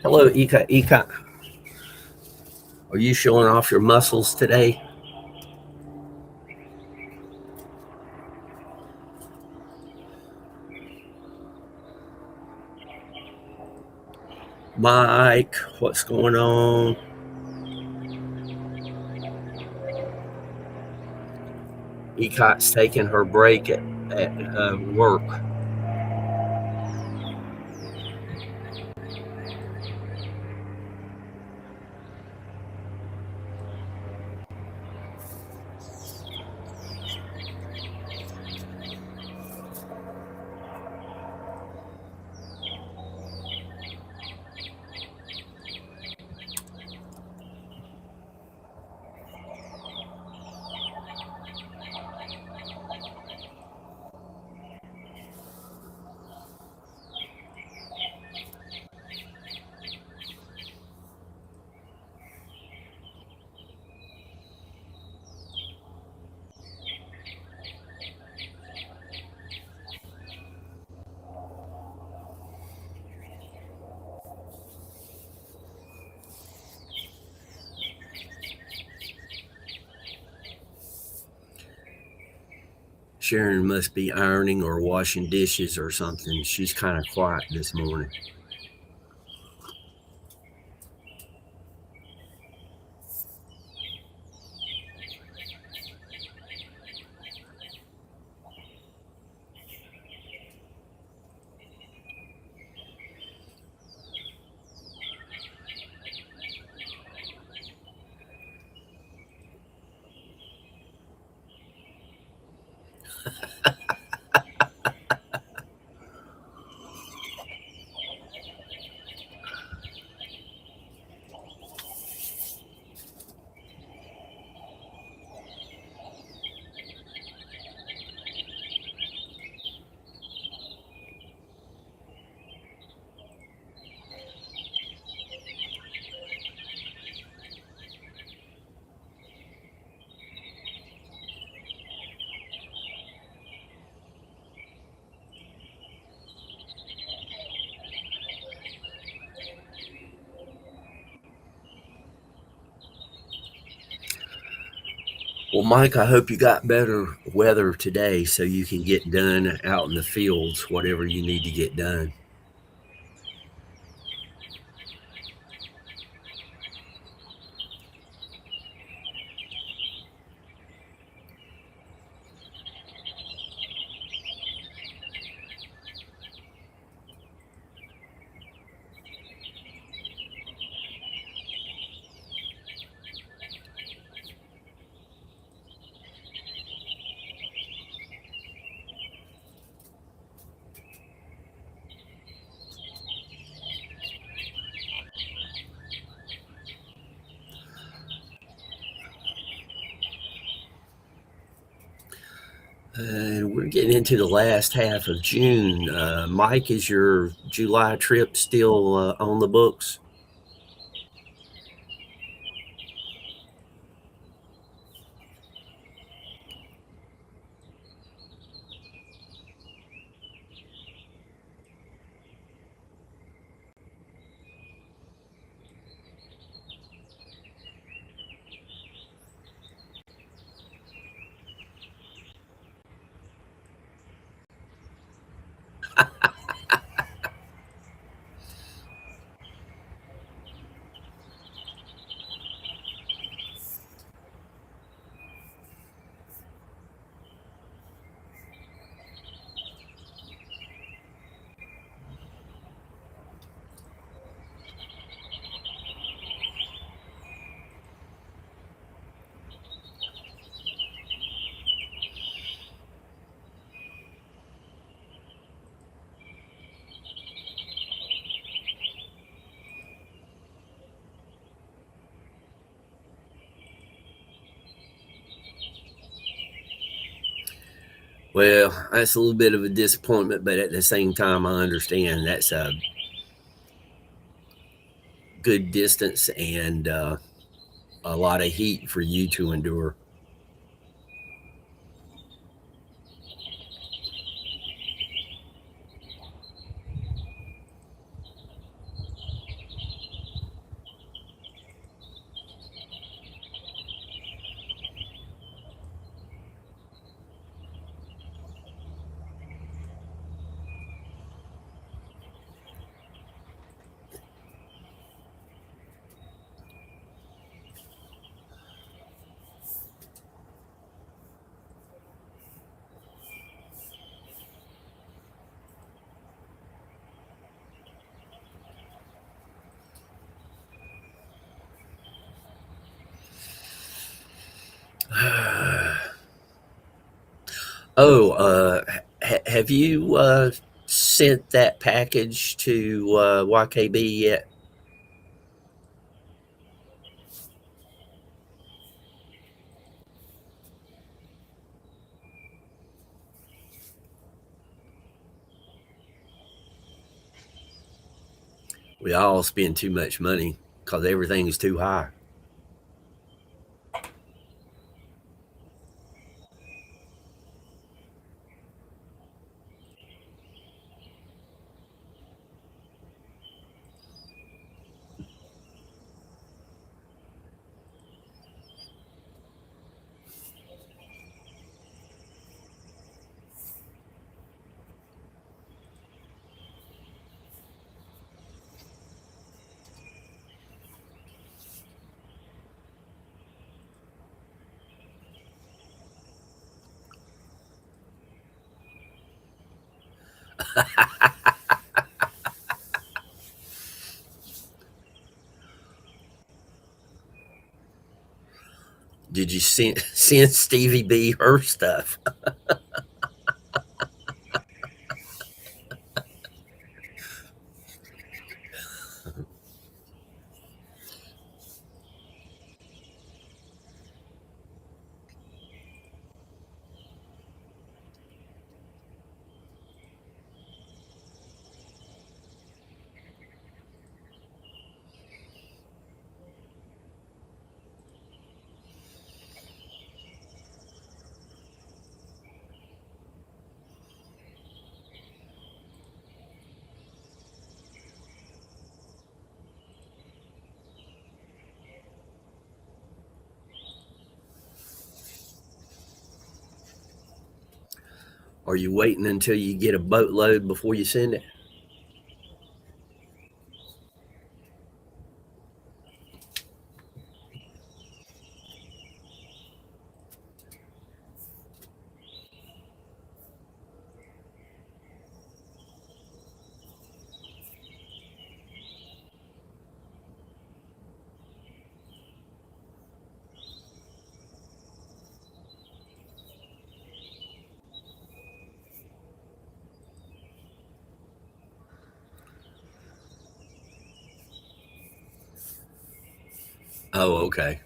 Speaker 1: Hello, Ika. Ika, are you showing off your muscles today? Mike, what's going on? Ecot's taking her break at work. Sharon must be ironing or washing dishes or something. She's kind of quiet this morning. Well, Mike, I hope you got better weather today so you can get done out in the fields, whatever you need to get done. We're getting into the last half of June. Mike, is your July trip still on the books? Well, that's a little bit of a disappointment, but at the same time, I understand that's a good distance and a lot of heat for you to endure. Oh, have you sent that package to YKB yet? We all spend too much money because everything's too high. Did you send Stevie B her stuff? Are you waiting until you get a boatload before you send it? Oh, okay.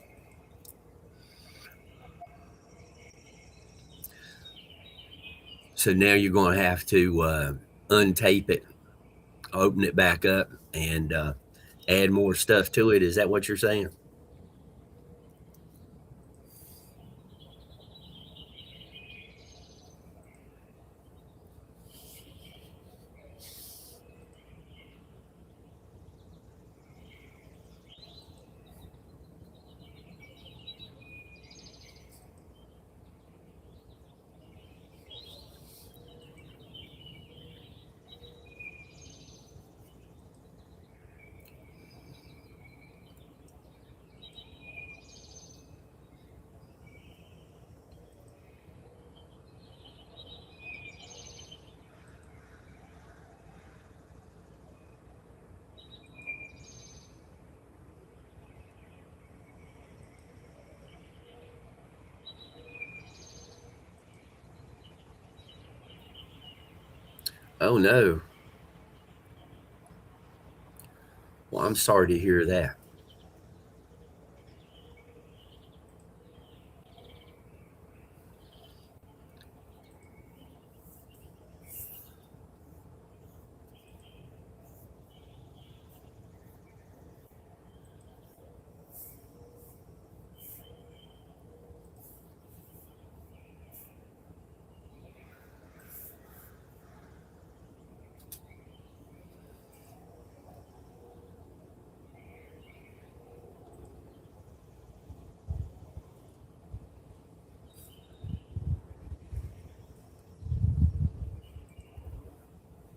Speaker 1: So now you're going to have to untape it, open it back up, and add more stuff to it. Is that what you're saying? Oh, no. Well, I'm sorry to hear that.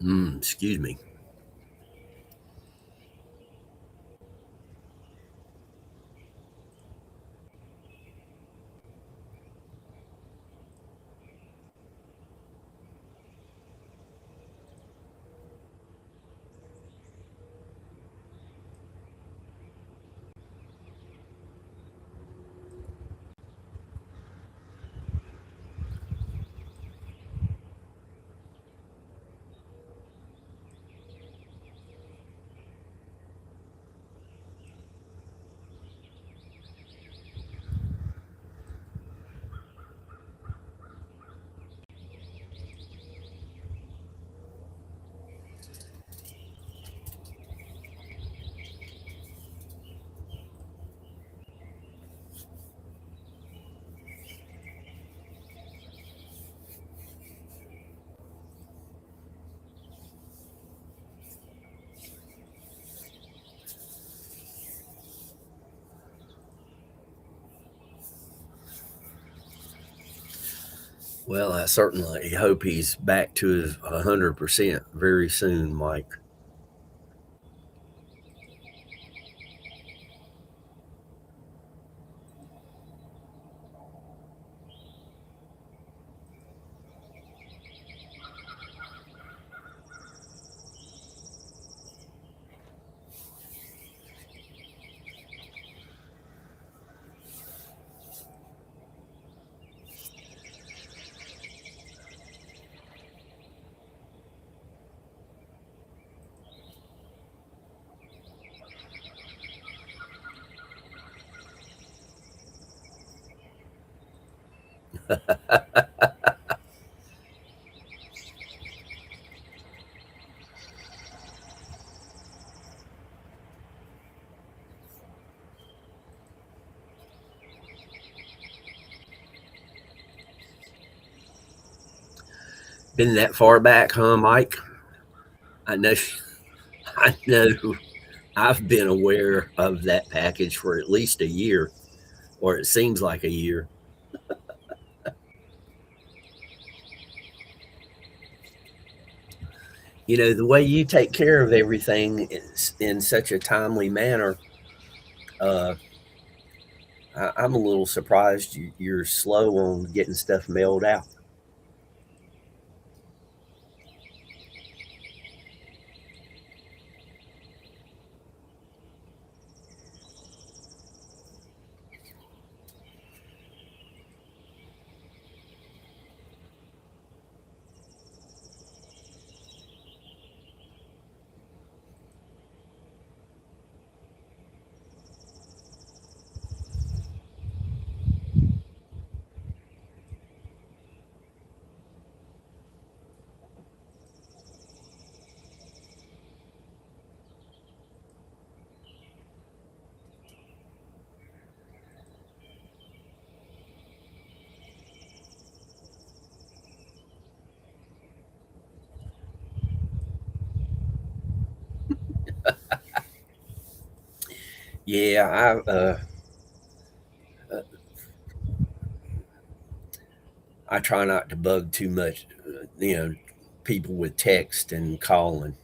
Speaker 1: Excuse me. Well, I certainly hope he's back to his 100% very soon, Mike. Been that far back, huh, Mike? I know, I know. I've been aware of that package for at least a year, or it seems like a year. You know, the way you take care of everything is in such a timely manner. Uh, I'm a little surprised you're slow on getting stuff mailed out. Yeah, I try not to bug too much, people with text and calling.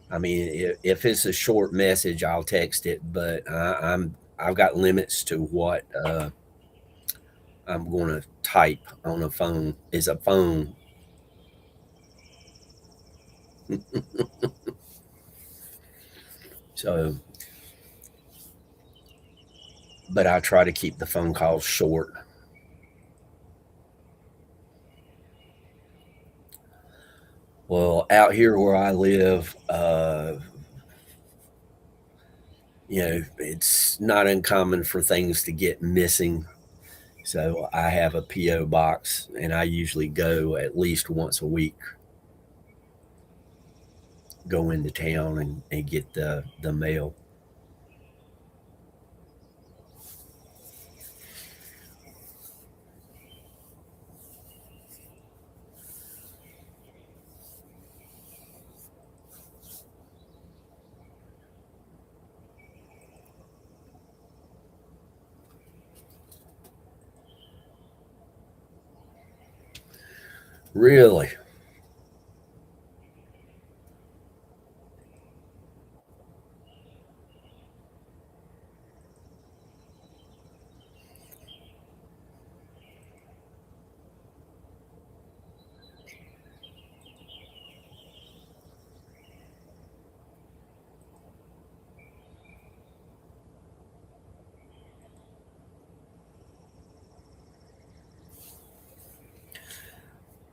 Speaker 1: I mean, if it's a short message, I'll text it, but I've got limits to what I'm going to type on a phone. Is a phone. So, but I try to keep the phone calls short. Well, out here where I live, it's not uncommon for things to get missing. So I have a PO box, and I usually go at least once a week, go into town and get the mail. Really?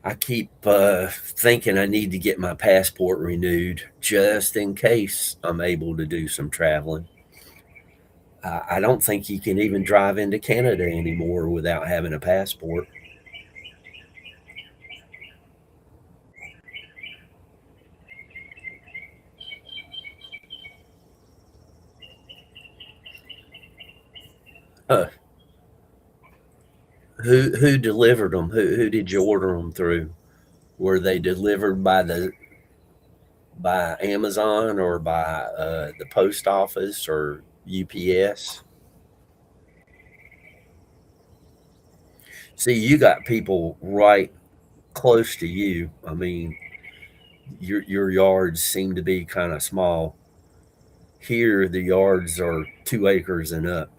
Speaker 1: I keep thinking I need to get my passport renewed just in case I'm able to do some traveling. I don't think you can even drive into Canada anymore without having a passport. Uh, who delivered them? Who did you order them through? Were they delivered by Amazon or by the post office or UPS? See, you got people right close to you. I mean, your yards seem to be kind of small. Here, the yards are 2 acres and up.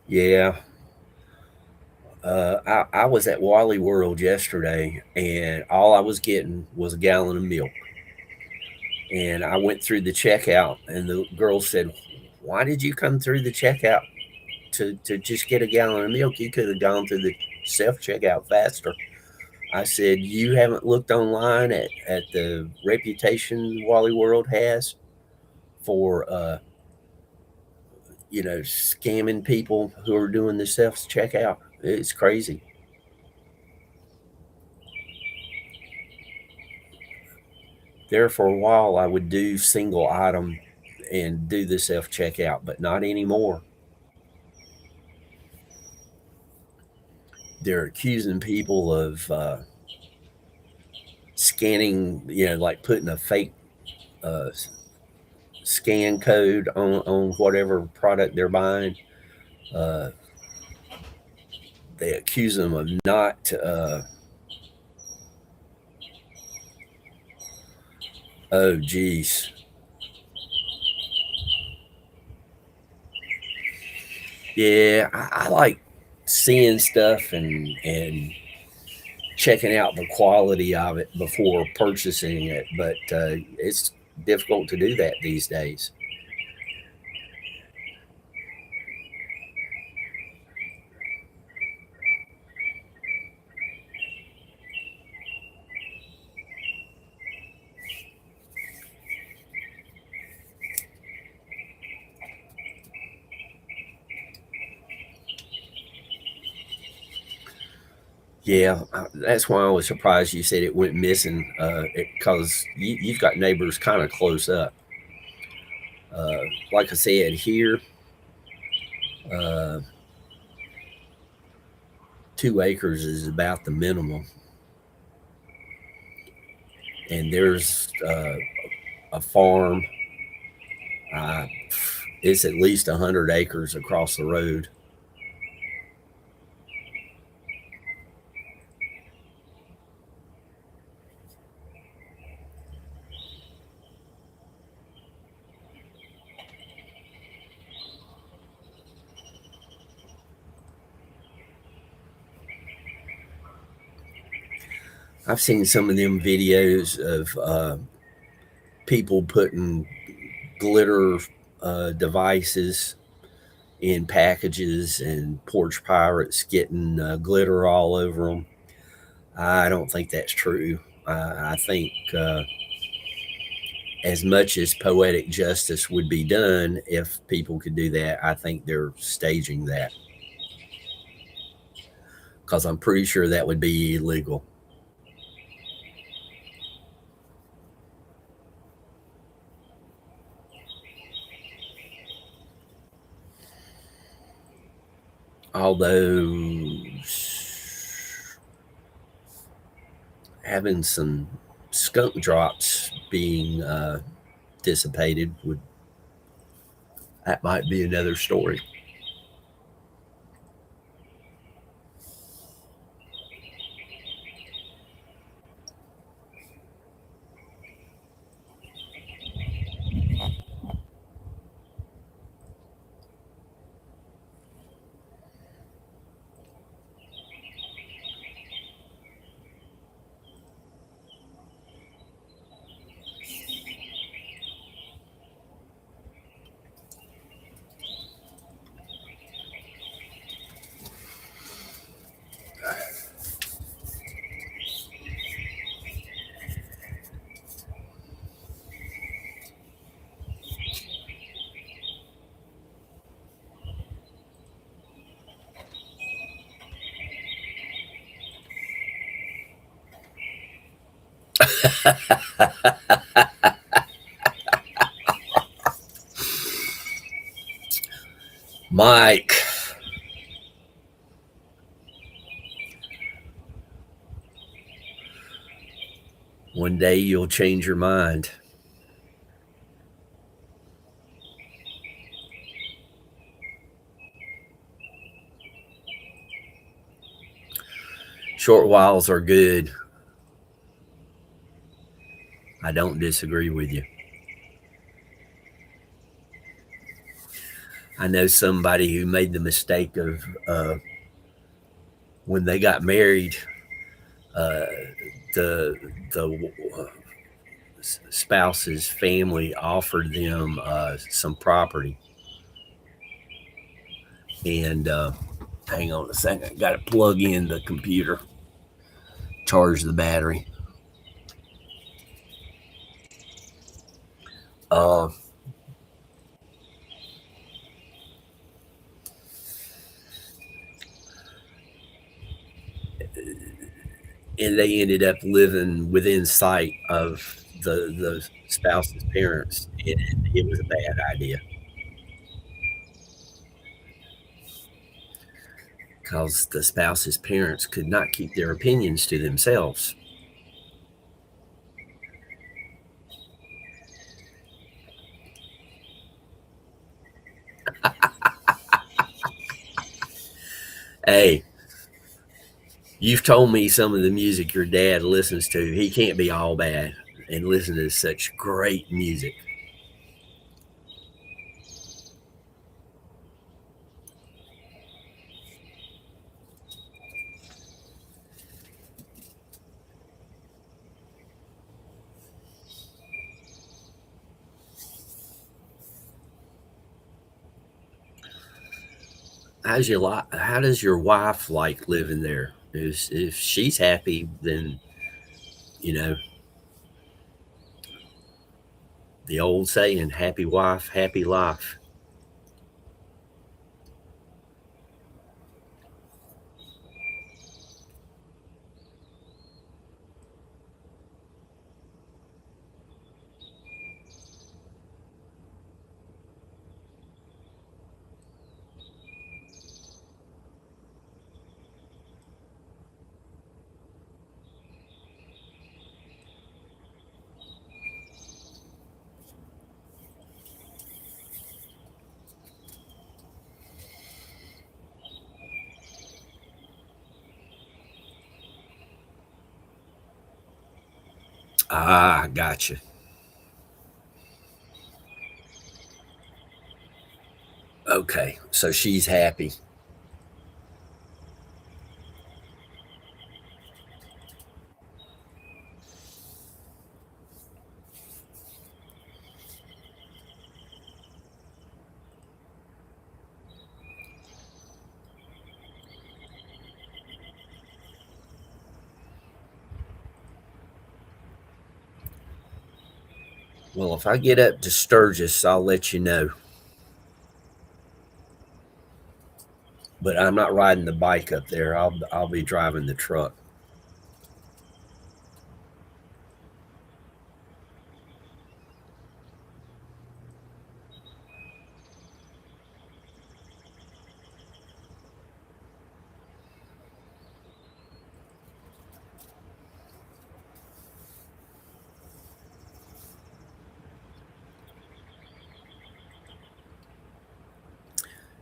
Speaker 1: Yeah, I was at Wally World yesterday, and all I was getting was a gallon of milk. And I went through the checkout, and the girl said, "Why did you come through the checkout to just get a gallon of milk? You could have gone through the self checkout faster." I said, "You haven't looked online at the reputation Wally World has for scamming people who are doing the self checkout. It's crazy." There for a while, I would do single item and do the self checkout, but not anymore. They're accusing people of scanning, like putting a fake uh, scan code on whatever product they're buying. Uh, they accuse them of not. Oh, geez. Yeah, I like seeing stuff and checking out the quality of it before purchasing it, but it's difficult to do that these days. Yeah, that's why I was surprised you said it went missing, because you've got neighbors kind of close up. Uh, like I said, here, uh, 2 acres is about the minimum, and there's a farm. Uh, it's at least 100 acres across the road. I've seen some of them videos of people putting glitter devices in packages and porch pirates getting glitter all over them. I don't think that's true. I think as much as poetic justice would be done if people could do that, I think they're staging that because I'm pretty sure that would be illegal. Although having some skunk drops being dissipated would that might be another story. Mike, one day you'll change your mind. Short whiles are good. I don't disagree with you. I know somebody who made the mistake of when they got married, uh, the spouse's family offered them some property, and hang on a second, got to plug in the computer, charge the battery. Uh, and they ended up living within sight of the spouse's parents, and it was a bad idea because the spouse's parents could not keep their opinions to themselves. Hey, you've told me some of the music your dad listens to. He can't be all bad and listen to such great music. How does your wife like living there? If she's happy, then you know the old saying, "Happy wife, happy life." Ah, gotcha. Okay, so she's happy. Well, if I get up to Sturgis, I'll let you know. But I'm not riding the bike up there. I'll be driving the truck.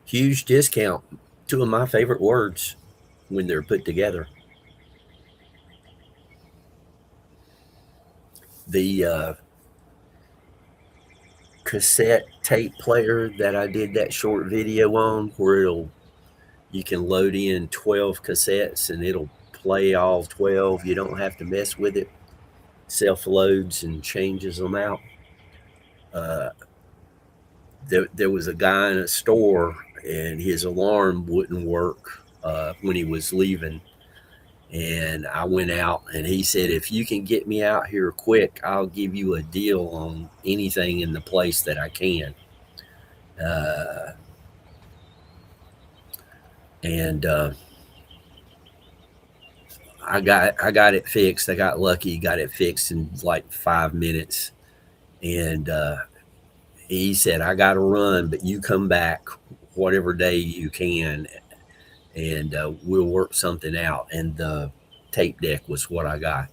Speaker 1: Huge discount. Two of my favorite words when they're put together. The cassette tape player that I did that short video on, where you can load in 12 cassettes and it'll play all 12. You don't have to mess with it. Self loads and changes them out. Uh, there was a guy in a store and his alarm wouldn't work when he was leaving. And I went out and he said, "If you can get me out here quick, I'll give you a deal on anything in the place that I can." Uh, and I got it fixed. I got lucky, got it fixed in like 5 minutes. And he said, I got to run, but you come back whatever day you can, and we'll work something out. And the tape deck was what I got.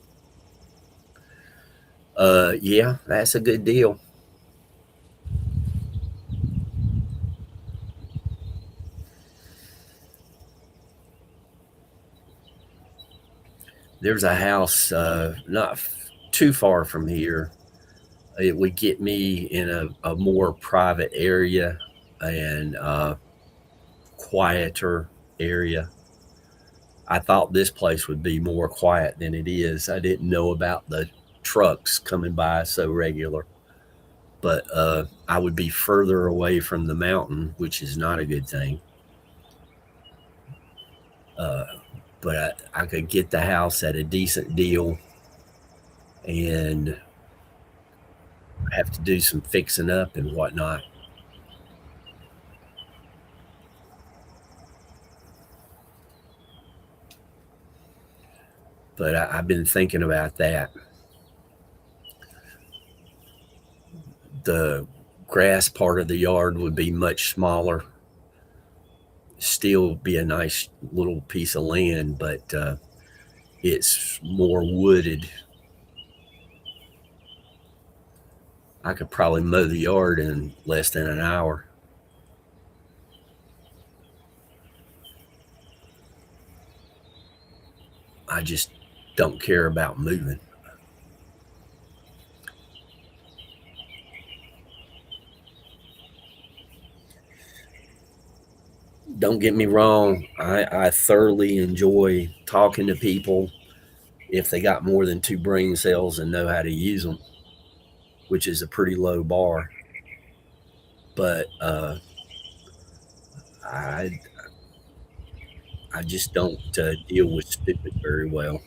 Speaker 1: Yeah, that's a good deal. There's a house not too far from here. It would get me in a more private area and quieter area. I thought this place would be more quiet than it is. I didn't know about the trucks coming by so regular, but I would be further away from the mountain, which is not a good thing. Uh, but I could get the house at a decent deal and have to do some fixing up and whatnot. But I've been thinking about that. The grass part of the yard would be much smaller, still be a nice little piece of land, but it's more wooded. I could probably mow the yard in less than an hour. I just don't care about moving. Don't get me wrong, I thoroughly enjoy talking to people if they got more than two brain cells and know how to use them, which is a pretty low bar. But I I just don't deal with stupid very well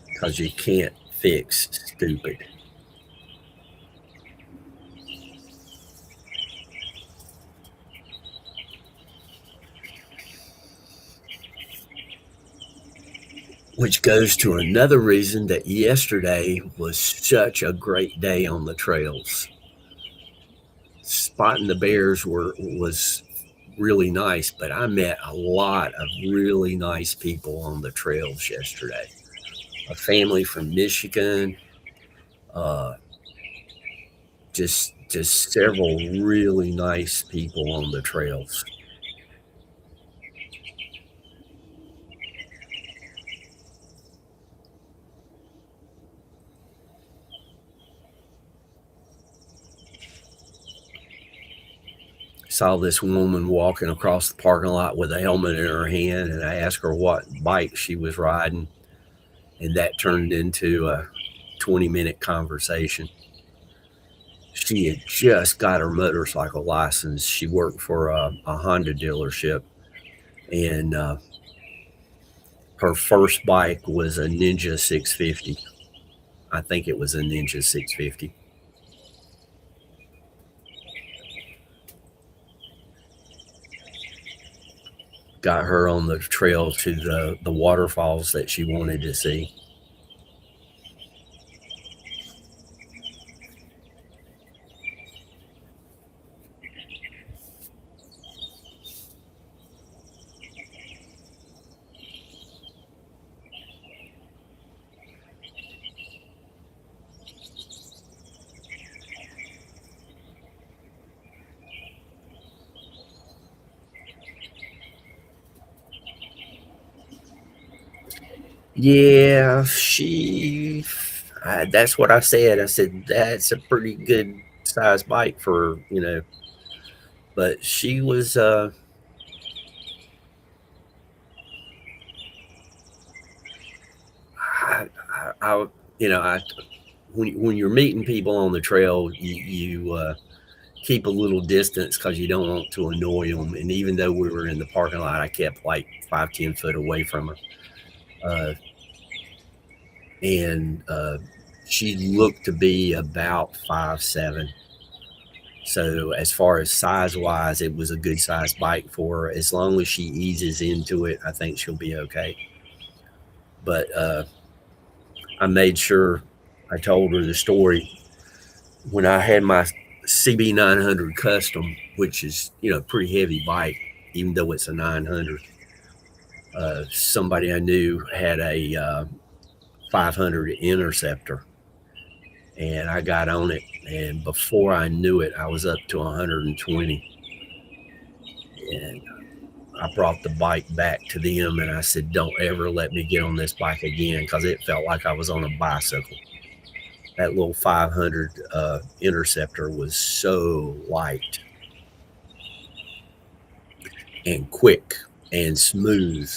Speaker 1: because you can't fix stupid. Which goes to another reason that yesterday was such a great day on the trails. Spotting the bears was really nice, but I met a lot of really nice people on the trails yesterday. A family from Michigan, uh, just several really nice people on the trails. Saw this woman walking across the parking lot with a helmet in her hand, and I asked her what bike she was riding, and that turned into a 20-minute conversation. She had just got her motorcycle license. She worked for a Honda dealership, and her first bike was a Ninja 650. I think it was a Ninja 650. Got her on the trail to the waterfalls that she wanted to see. Yeah, that's what I said. I said, that's a pretty good size bike for, but she was, I when you're meeting people on the trail, you keep a little distance because you don't want to annoy them. And even though we were in the parking lot, I kept like 5-10 foot away from her. Uh, and she looked to be about 5'7". So as far as size wise, it was a good size bike for her. As long as she eases into it, I think she'll be okay. But I made sure I told her the story when I had my CB 900 Custom, which is pretty heavy bike, even though it's a 900. Somebody I knew had a 500 Interceptor, and I got on it, and before I knew it, I was up to 120, and I brought the bike back to them, and I said, "Don't ever let me get on this bike again," because it felt like I was on a bicycle. That little 500 Interceptor was so light and quick and smooth.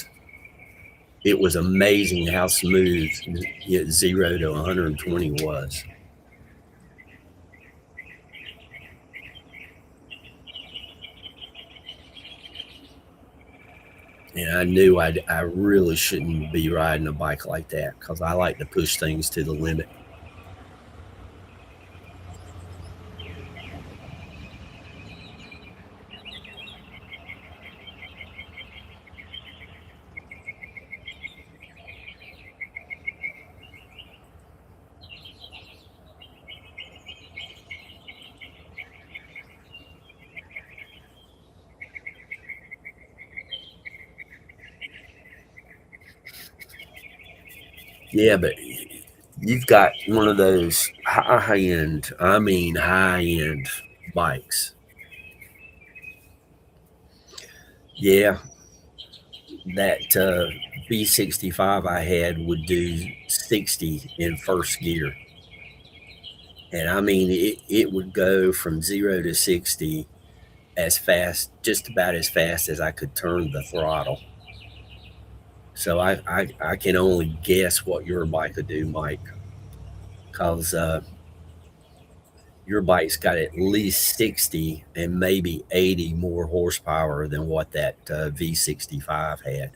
Speaker 1: It was amazing how smooth 0 to 120 was. And I knew I really shouldn't be riding a bike like that because I like to push things to the limit. Yeah, but you've got one of those high end, I mean high end bikes. Yeah, that B65 I had would do 60 in first gear. And I mean, it would go from 0 to 60 as fast, just about as fast as I could turn the throttle. So I can only guess what your bike would do, Mike, because your bike's got at least 60 and maybe 80 more horsepower than what that V65 had.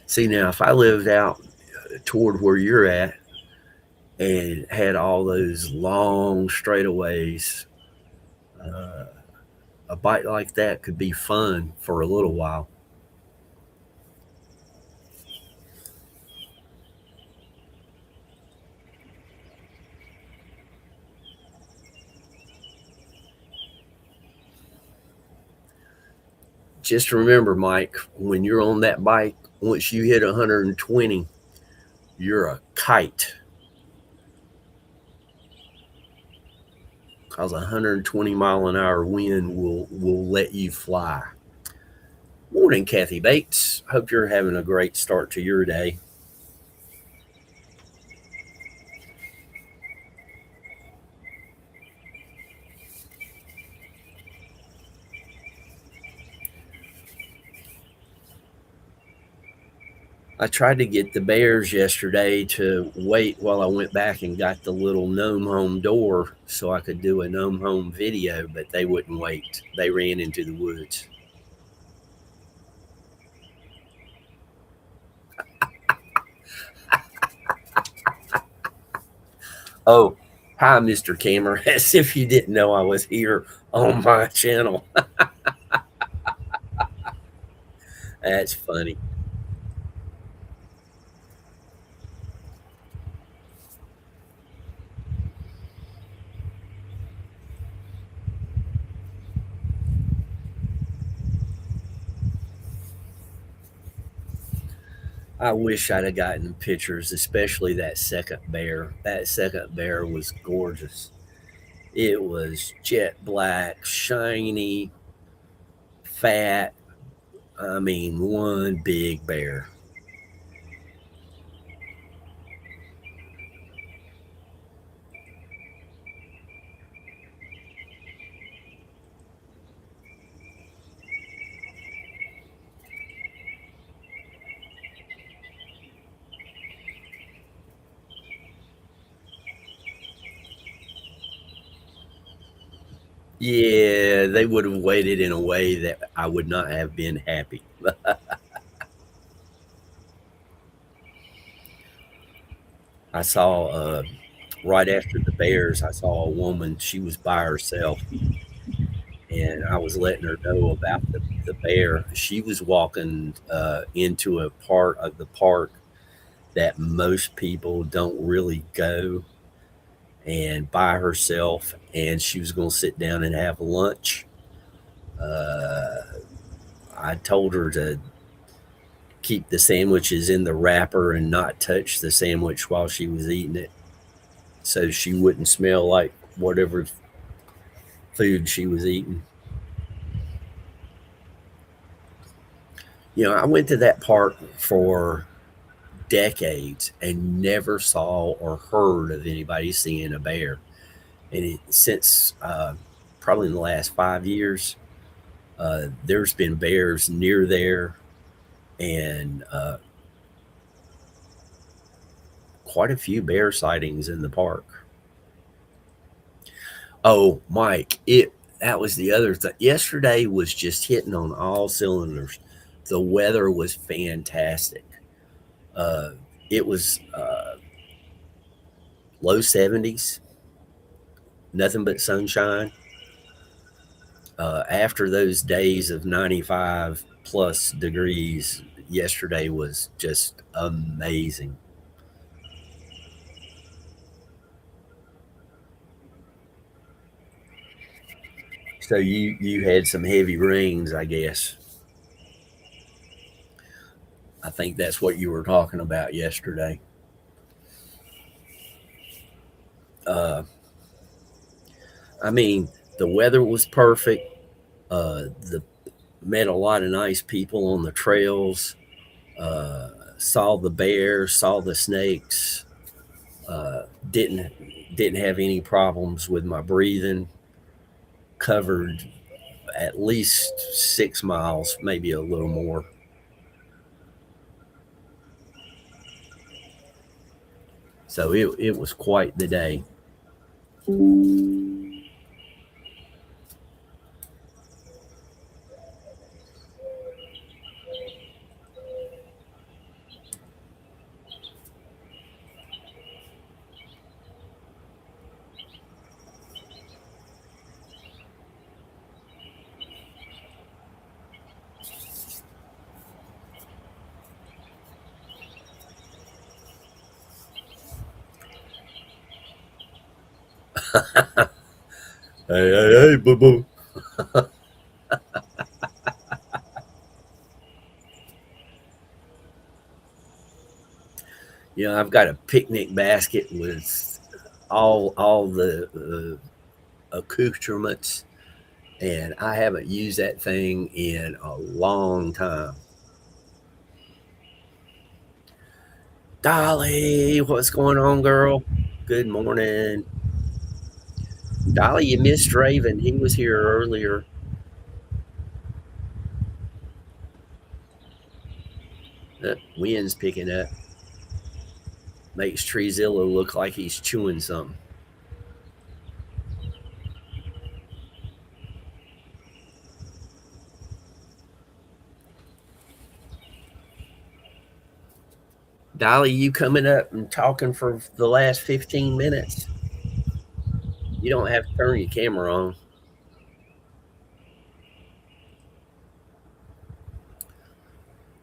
Speaker 1: See, now, if I lived out toward where you're at and had all those long straightaways, uh, a bike like that could be fun for a little while. Just remember, Mike, when you're on that bike, once you hit 120, you're a kite because a 120-mile-an-hour wind will let you fly. Morning, Kathy Bates. Hope you're having a great start to your day. I tried to get the bears yesterday to wait while I went back and got the little gnome home door so I could do a gnome home video, but they wouldn't wait. They ran into the woods. Oh, hi, Mr. Cameron, as if you didn't know I was here on my channel. That's funny. I wish I'd have gotten pictures, especially that second bear. That second bear was gorgeous. It was jet black, shiny, fat. I mean, one big bear. Yeah, they would have waited in a way that I would not have been happy. I saw right after the bears, I saw a woman. She was by herself, and I was letting her know about the bear. She was walking into a part of the park that most people don't really go, and by herself, and she was going to sit down and have lunch. Uh, I told her to keep the sandwiches in the wrapper and not touch the sandwich while she was eating it so she wouldn't smell like whatever food she was eating. I went to that park for decades and never saw or heard of anybody seeing a bear. And since probably in the last 5 years, there's been bears near there and quite a few bear sightings in the park. Oh, Mike, it that was the other thing. Yesterday was just hitting on all cylinders. The weather was fantastic. Uh, it was low 70s, nothing but sunshine. After those days of 95 plus degrees, yesterday was just amazing. So you had some heavy rains, I guess. I think that's what you were talking about yesterday. Uh, I mean, the weather was perfect. The Met a lot of nice people on the trails. Uh, saw the bears, saw the snakes. Uh, didn't didn't have any problems with my breathing. Covered at least 6 miles, maybe a little more. So it was quite the day. Hey, hey, hey, boo boo. I've got a picnic basket with all the accoutrements, and I haven't used that thing in a long time. Dolly, what's going on, girl? Good morning. Dolly, you missed Raven. He was here earlier. The wind's picking up. Makes Treezilla look like he's chewing something. Dolly, you coming up and talking for the last 15 minutes? You don't have to turn your camera on.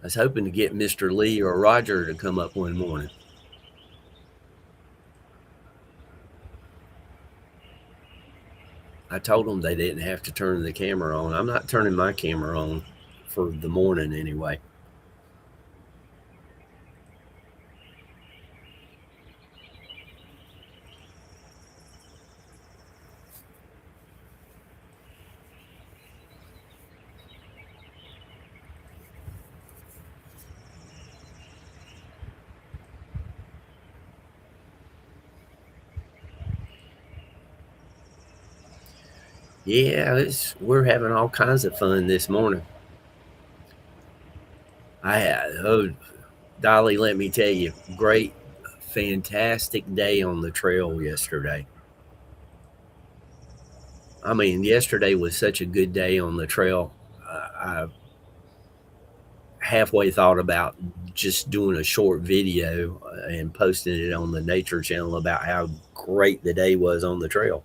Speaker 1: I was hoping to get Mr. Lee or Roger to come up one morning. I told them they didn't have to turn the camera on. I'm not turning my camera on for the morning anyway. Yeah, we're having all kinds of fun this morning. I had, oh, Dolly, let me tell you, great, fantastic day on the trail yesterday. I mean, yesterday was such a good day on the trail. I halfway thought about just doing a short video and posting it on the nature channel about how great the day was on the trail.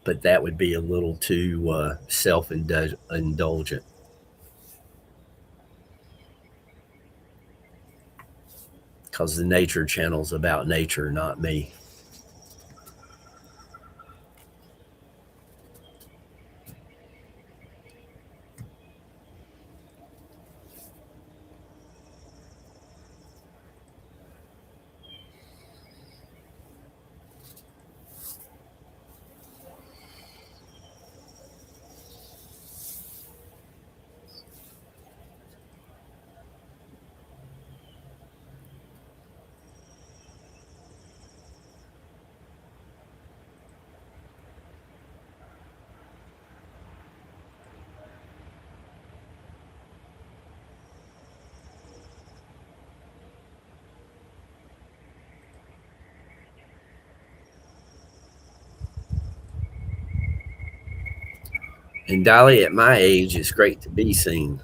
Speaker 1: But that would be a little too self indulgent because the nature channel's about nature, not me. And Dolly, at my age, it's great to be seen.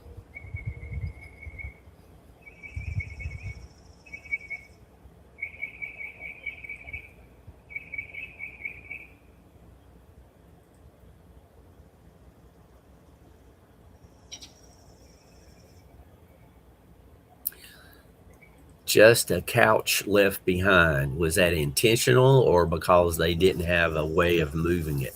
Speaker 1: Just a couch left behind. Was that intentional or because they didn't have a way of moving it?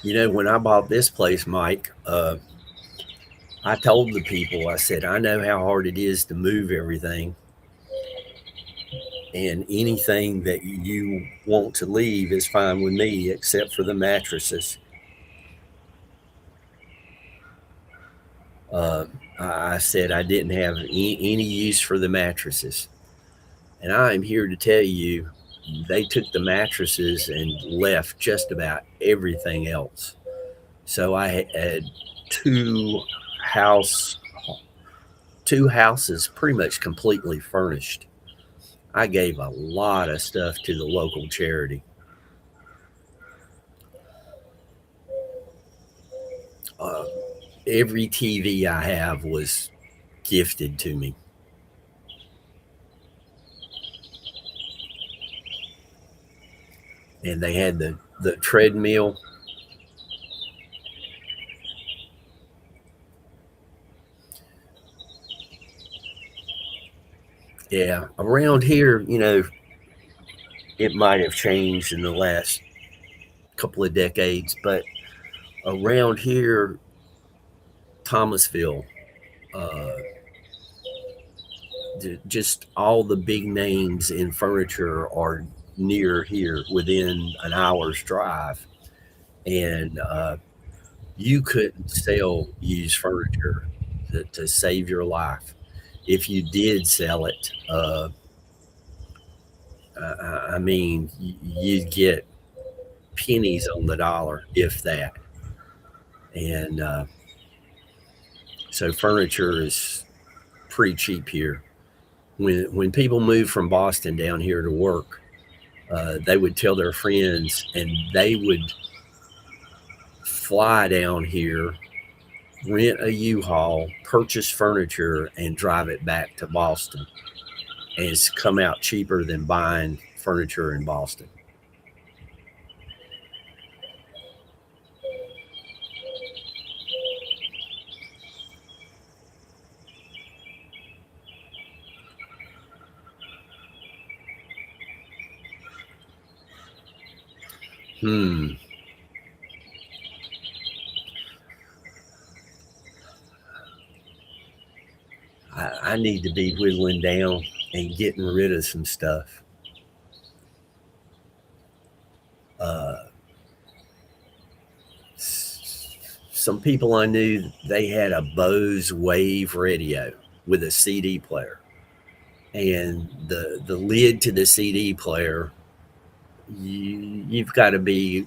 Speaker 1: You know, when I bought this place, Mike, I told the people, I said, I know how hard it is to move everything. And anything that you want to leave is fine with me, except for the mattresses. Uh, I said I didn't have any use for the mattresses. And I am here to tell you, they took the mattresses and left just about everything else. So I had two house two houses pretty much completely furnished. I gave a lot of stuff to the local charity. Uh, every TV I have was gifted to me. And they had the treadmill. Yeah, around here, you know, it might have changed in the last couple of decades, but around here, Thomasville, uh, just all the big names in furniture are near here within an hour's drive. And you couldn't sell used furniture to save your life. If you did sell it, I mean, you'd get pennies on the dollar, if that. And so furniture is pretty cheap here. When people move from Boston down here to work, they would tell their friends, and they would fly down here, rent a U-Haul, purchase furniture, and drive it back to Boston. And it's come out cheaper than buying furniture in Boston. Hmm. I need to be whittling down and getting rid of some stuff. Uh, some people I knew, they had a Bose Wave radio with a CD player, and the lid to the CD player, you've got to be,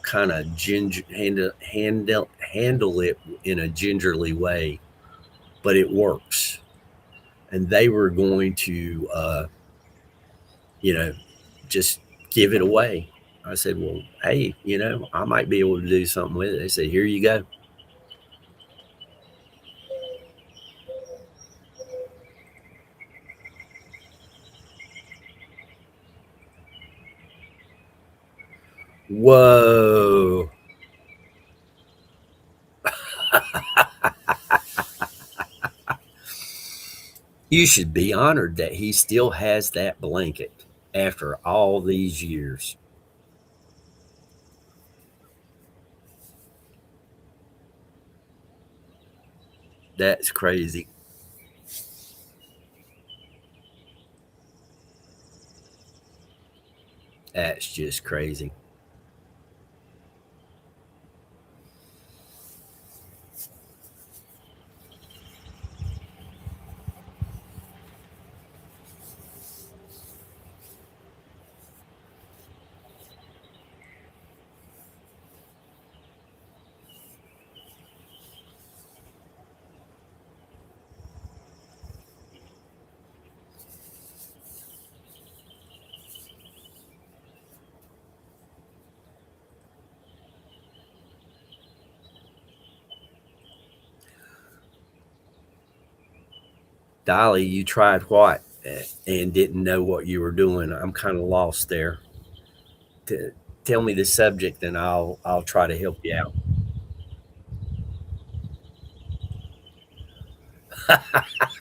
Speaker 1: kind of handle it in a gingerly way, but it works. And they were going to, you know, just give it away. I said, well, hey, I might be able to do something with it. They said, here you go. Whoa. You should be honored that he still has that blanket after all these years. That's crazy. That's just crazy. Dolly, you tried what and didn't know what you were doing? I'm kind of lost there. T- Tell me the subject and I'll try to help you out.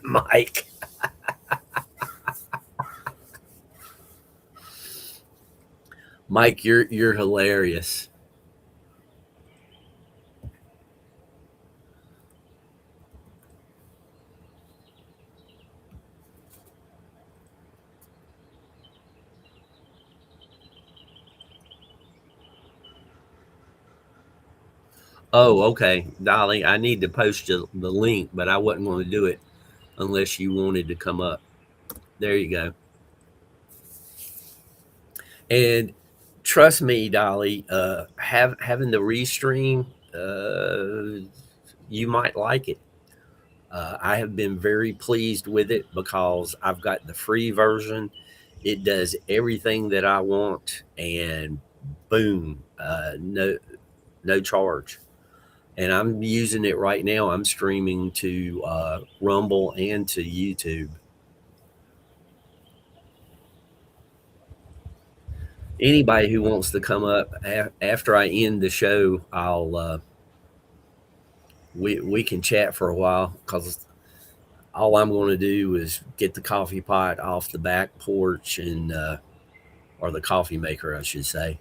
Speaker 1: Mike, Mike, you're hilarious. Oh, okay, Dolly, I need to post you the link, but I wasn't going to do it unless you wanted to come up. There you go. And trust me, Dolly, having the restream, you might like it. I have been very pleased with it because I've got the free version. It does everything that I want, and boom, no charge. And I'm using it right now. I'm streaming to Rumble and to YouTube. Anybody who wants to come up after I end the show, I'll we can chat for a while because all I'm going to do is get the coffee pot off the back porch and or the coffee maker, I should say,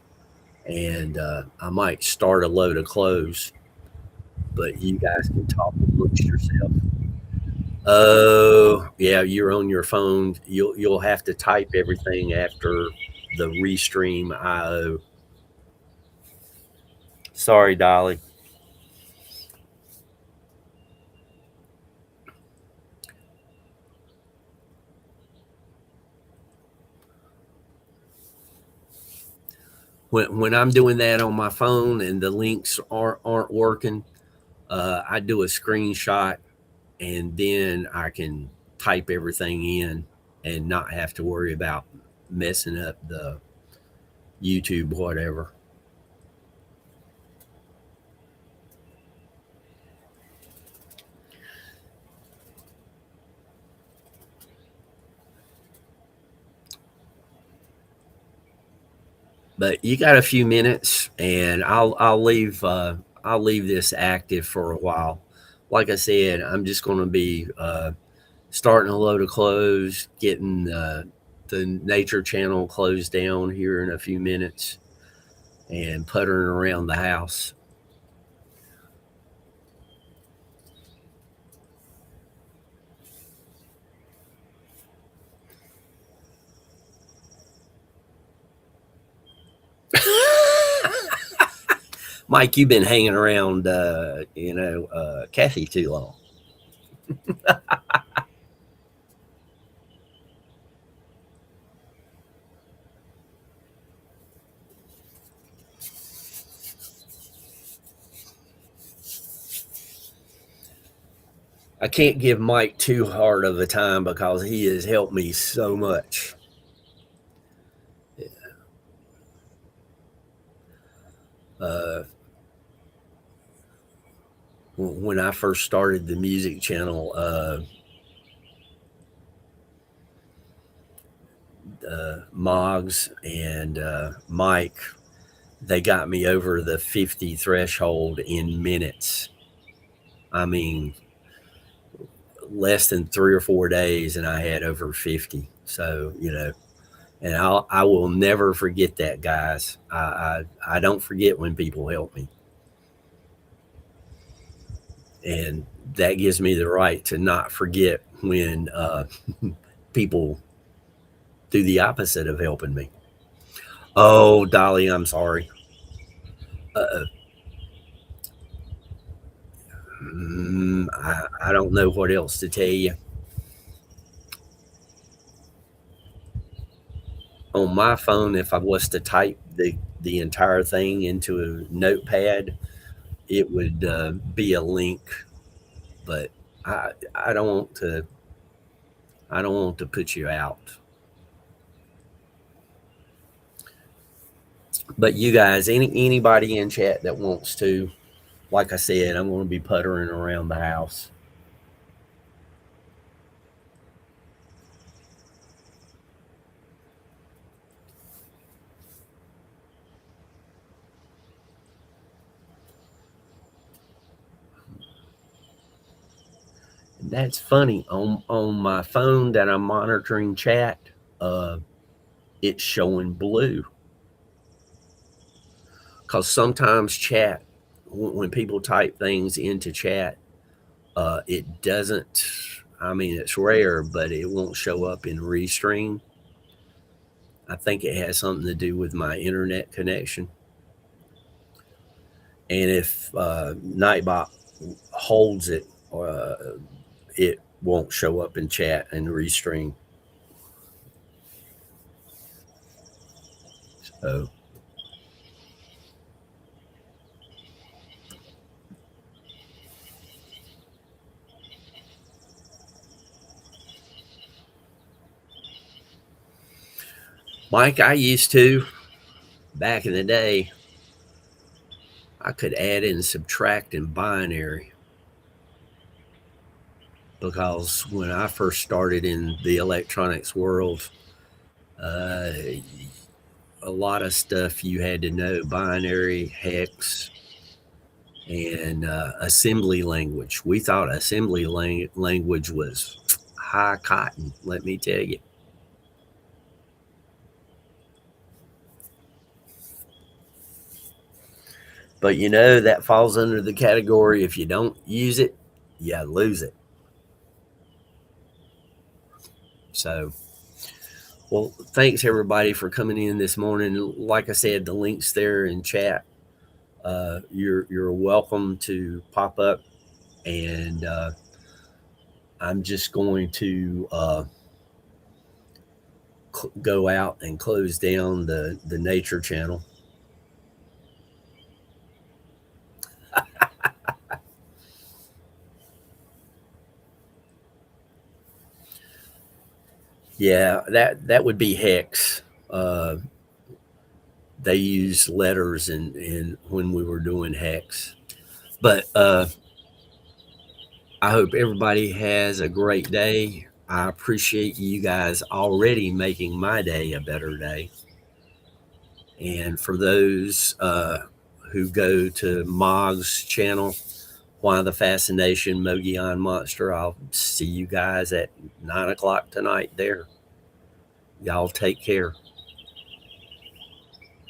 Speaker 1: and I might start a load of clothes. But you guys can talk amongst yourself. Oh, yeah, you're on your phone. You'll have to type everything after the restream IO. Sorry, Dolly. When I'm doing that on my phone and the links aren't working, I do a screenshot and then I can type everything in and not have to worry about messing up the YouTube whatever. But you got a few minutes, and I'll leave this active for a while. Like I said, I'm just going to be starting a load of clothes, getting the nature channel closed down here in a few minutes, and puttering around the house. Mike, you've been hanging around, Kathy too long. I can't give Mike too hard of a time because he has helped me so much. Uh, when I first started the music channel, Moggs and Mike, they got me over the 50 threshold in minutes. I mean, less than 3 or 4 days, and I had over 50. So, and I will never forget that, guys. I don't forget when people help me, and that gives me the right to not forget when people do the opposite of helping me. Oh, Dolly, I'm sorry. Uh, I don't know what else to tell you. On my phone, if I was to type the entire thing into a notepad, it would be a link. But I don't want to. I don't want to put you out. But you guys, anybody in chat that wants to, like I said, I'm going to be puttering around the house. That's funny. On my phone that I'm monitoring chat, uh, it's showing blue because sometimes chat, when people type things into chat, it doesn't. I mean, it's rare, but it won't show up in Restream. I think it has something to do with my internet connection. And if Nightbot holds it, it won't show up in chat and Restream. So. Mike, I used to, back in the day, I could add and subtract in binary because when I first started in the electronics world, uh, a lot of stuff you had to know binary, hex, and assembly language. We thought assembly language was high cotton, let me tell you. But that falls under the category if you don't use it, you lose it. So, well, thanks everybody for coming in this morning. Like I said, the link's there in chat. You're welcome to pop up, and I'm just going to go out and close down the nature channel. Yeah, that would be hex. They use letters in when we were doing hex. But I hope everybody has a great day. I appreciate you guys already making my day a better day. And for those who go to Mog's channel, Why the Fascination Mogollon Monster, I'll see you guys at 9 o'clock tonight there. Y'all take care.